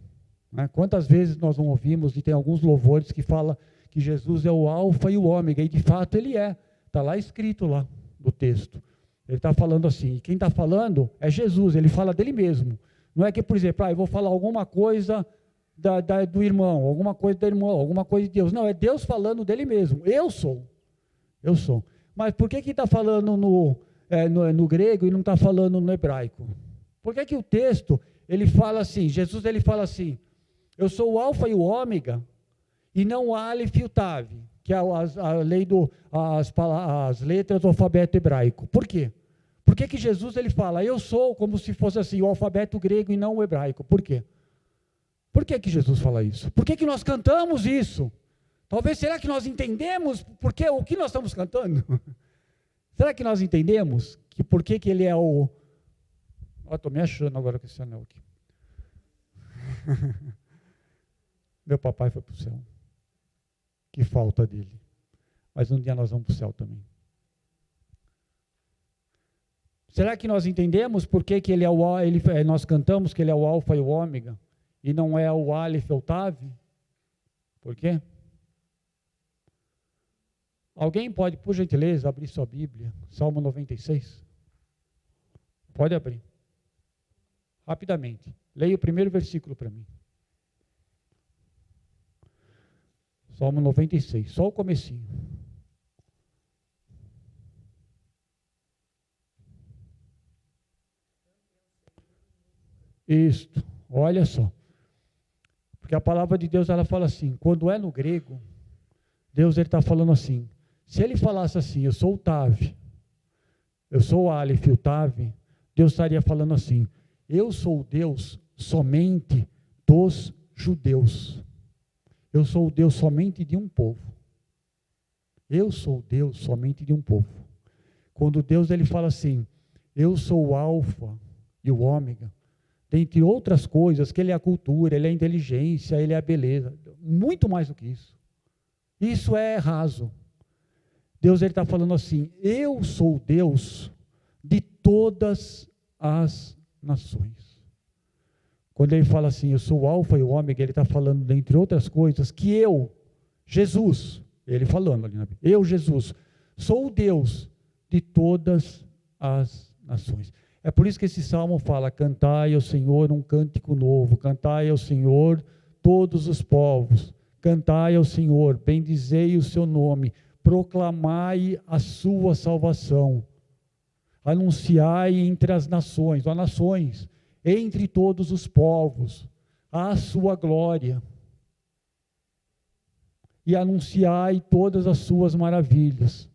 Quantas vezes nós não ouvimos, e tem alguns louvores que falam que Jesus é o Alfa e o Ômega, e de fato ele é. Está lá escrito lá no texto. Ele está falando assim, e quem está falando é Jesus, ele fala dele mesmo. Não é que, por exemplo, eu vou falar alguma coisa do irmão, alguma coisa da irmã, alguma coisa de Deus. Não, é Deus falando dele mesmo. Eu sou. Mas por que está falando no grego e não está falando no hebraico? Por que o texto, ele fala assim, Jesus ele fala assim, eu sou o Alfa e o Ômega, e não o Aleph e o Tav, que é a lei as letras do alfabeto hebraico. Por quê? Por que Jesus ele fala, eu sou, como se fosse assim, o alfabeto grego e não o hebraico? Por quê? Por que Jesus fala isso? Por que nós cantamos isso? Talvez, será que nós entendemos o que nós estamos cantando? Será que nós entendemos por que ele é o... Estou me achando agora com esse anel aqui. Meu papai foi para o céu. Que falta dele. Mas um dia nós vamos para o céu também. Será que nós entendemos por que ele é nós cantamos que ele é o Alfa e o Ômega e não é o Aleph ou o Tav? Por quê? Alguém pode, por gentileza, abrir sua Bíblia, Salmo 96? Pode abrir. Rapidamente. Leia o primeiro versículo para mim. Salmo 96, só o comecinho. Isto, olha só. Porque a palavra de Deus, ela fala assim, quando é no grego, Deus está falando assim, se ele falasse assim, eu sou o Tav, eu sou o Aleph e o Tav, Deus estaria falando assim, eu sou o Deus somente dos judeus. Eu sou o Deus somente de um povo. Eu sou o Deus somente de um povo. Quando Deus ele fala assim, eu sou o Alfa e o Ômega, dentre outras coisas, que ele é a cultura, ele é a inteligência, ele é a beleza, muito mais do que isso. Isso é raso. Deus está falando assim, eu sou o Deus de todas as nações. Quando ele fala assim, eu sou o Alfa e o Ômega, ele está falando, dentre outras coisas, que eu, Jesus, ele falando ali na Bíblia, eu, Jesus, Sou o Deus de todas as nações. É por isso que esse salmo fala: cantai ao Senhor um cântico novo, cantai ao Senhor todos os povos, cantai ao Senhor, bendizei o seu nome, proclamai a sua salvação, anunciai entre as nações, entre todos os povos, a sua glória, e anunciai todas as suas maravilhas.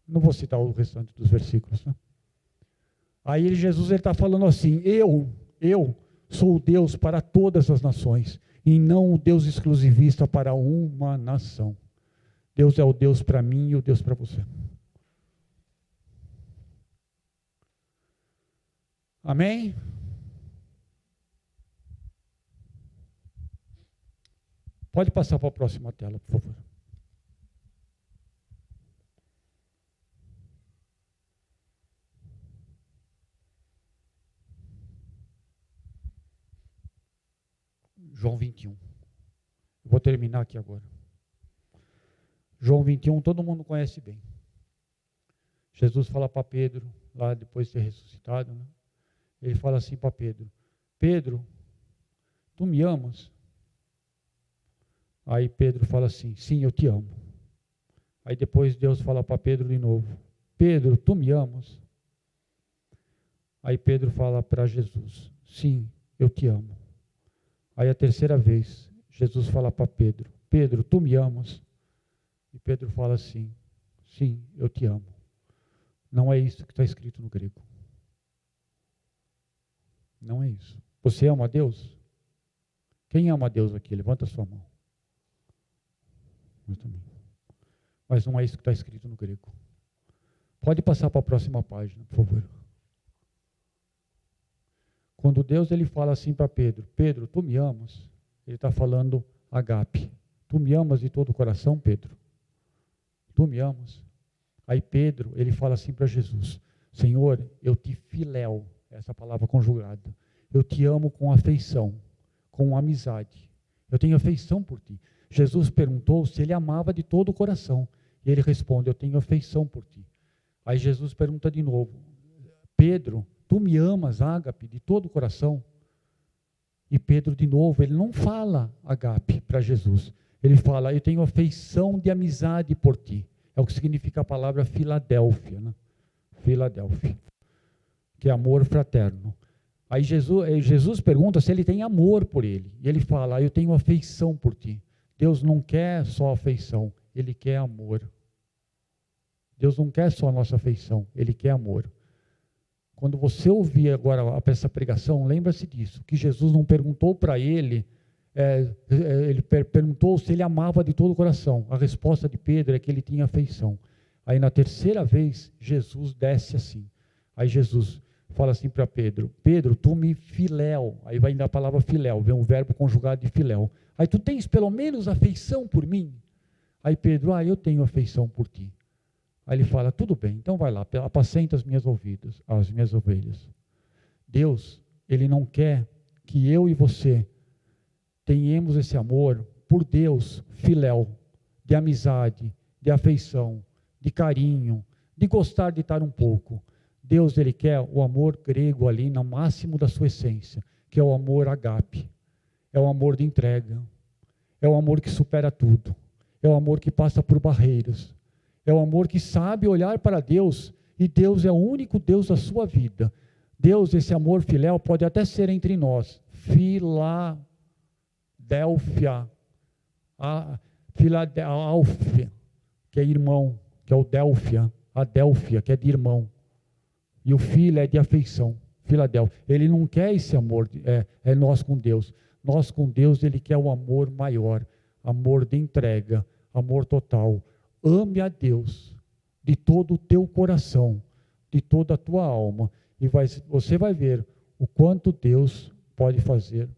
Não vou citar o restante dos versículos, né? Aí Jesus está falando assim: eu sou o Deus para todas as nações, e não o Deus exclusivista para uma nação. Deus é o Deus para mim e o Deus para você. Amém? Pode passar para a próxima tela, por favor. João 21. Vou terminar aqui agora. João 21, todo mundo conhece bem. Jesus fala para Pedro, lá depois de ter ressuscitado, né? Ele fala assim para Pedro: Pedro, tu me amas? Aí Pedro fala assim: sim, eu te amo. Aí depois Deus fala para Pedro de novo: Pedro, tu me amas? Aí Pedro fala para Jesus: sim, eu te amo. Aí a terceira vez, Jesus fala para Pedro: Pedro, tu me amas? E Pedro fala assim: sim, eu te amo. Não é isso que está escrito no grego. Não é isso. Você ama a Deus? Quem ama a Deus aqui? Levanta a sua mão. Eu também. Mas não é isso que está escrito no grego. Pode passar para a próxima página, por favor. Quando Deus ele fala assim para Pedro: Pedro, tu me amas? Ele está falando agape. Tu me amas de todo o coração, Pedro? Tu me amas? Aí Pedro, ele fala assim para Jesus: Senhor, eu te filéu, essa palavra conjugada. Eu te amo com afeição, com amizade. Eu tenho afeição por ti. Jesus perguntou se ele amava de todo o coração. E ele responde: eu tenho afeição por ti. Aí Jesus pergunta de novo: Pedro, tu me amas, ágape, de todo o coração? E Pedro, de novo, ele não fala agape para Jesus. Ele fala: eu tenho afeição de amizade por ti. É o que significa a palavra Filadélfia, né? Filadélfia, que é amor fraterno. Aí Jesus pergunta se ele tem amor por ele. E ele fala: eu tenho afeição por ti. Deus não quer só afeição, Ele quer amor. Deus não quer só a nossa afeição, Ele quer amor. Quando você ouvir agora essa pregação, lembra-se disso, que Jesus não perguntou para ele, ele perguntou se ele amava de todo o coração. A resposta de Pedro é que ele tinha afeição. Aí na terceira vez, Jesus desce assim. Aí Jesus fala assim para Pedro: Pedro, tu me filéu. Aí vai ainda a palavra filéu, vem um verbo conjugado de filéu. Aí tu tens pelo menos afeição por mim? Aí Pedro: eu tenho afeição por ti. Aí ele fala: tudo bem, então vai lá, apacenta as minhas ovelhas. Deus, Ele não quer que eu e você tenhamos esse amor por Deus, filéu, de amizade, de afeição, de carinho, de gostar de estar um pouco. Deus, Ele quer o amor grego ali, no máximo da sua essência, que é o amor agape. É o amor de entrega. É o amor que supera tudo. É o amor que passa por barreiras. É o amor que sabe olhar para Deus, e Deus é o único Deus da sua vida. Deus, esse amor filéu, pode até ser entre nós. Filadélfia, que é irmão, que é o Délfia, a Délfia, que é de irmão. E o filho é de afeição, Filadélfia. Ele não quer esse amor, é nós com Deus. Nós com Deus, Ele quer o amor maior, amor de entrega, amor total. Ame a Deus de todo o teu coração, de toda a tua alma, e você vai ver o quanto Deus pode fazer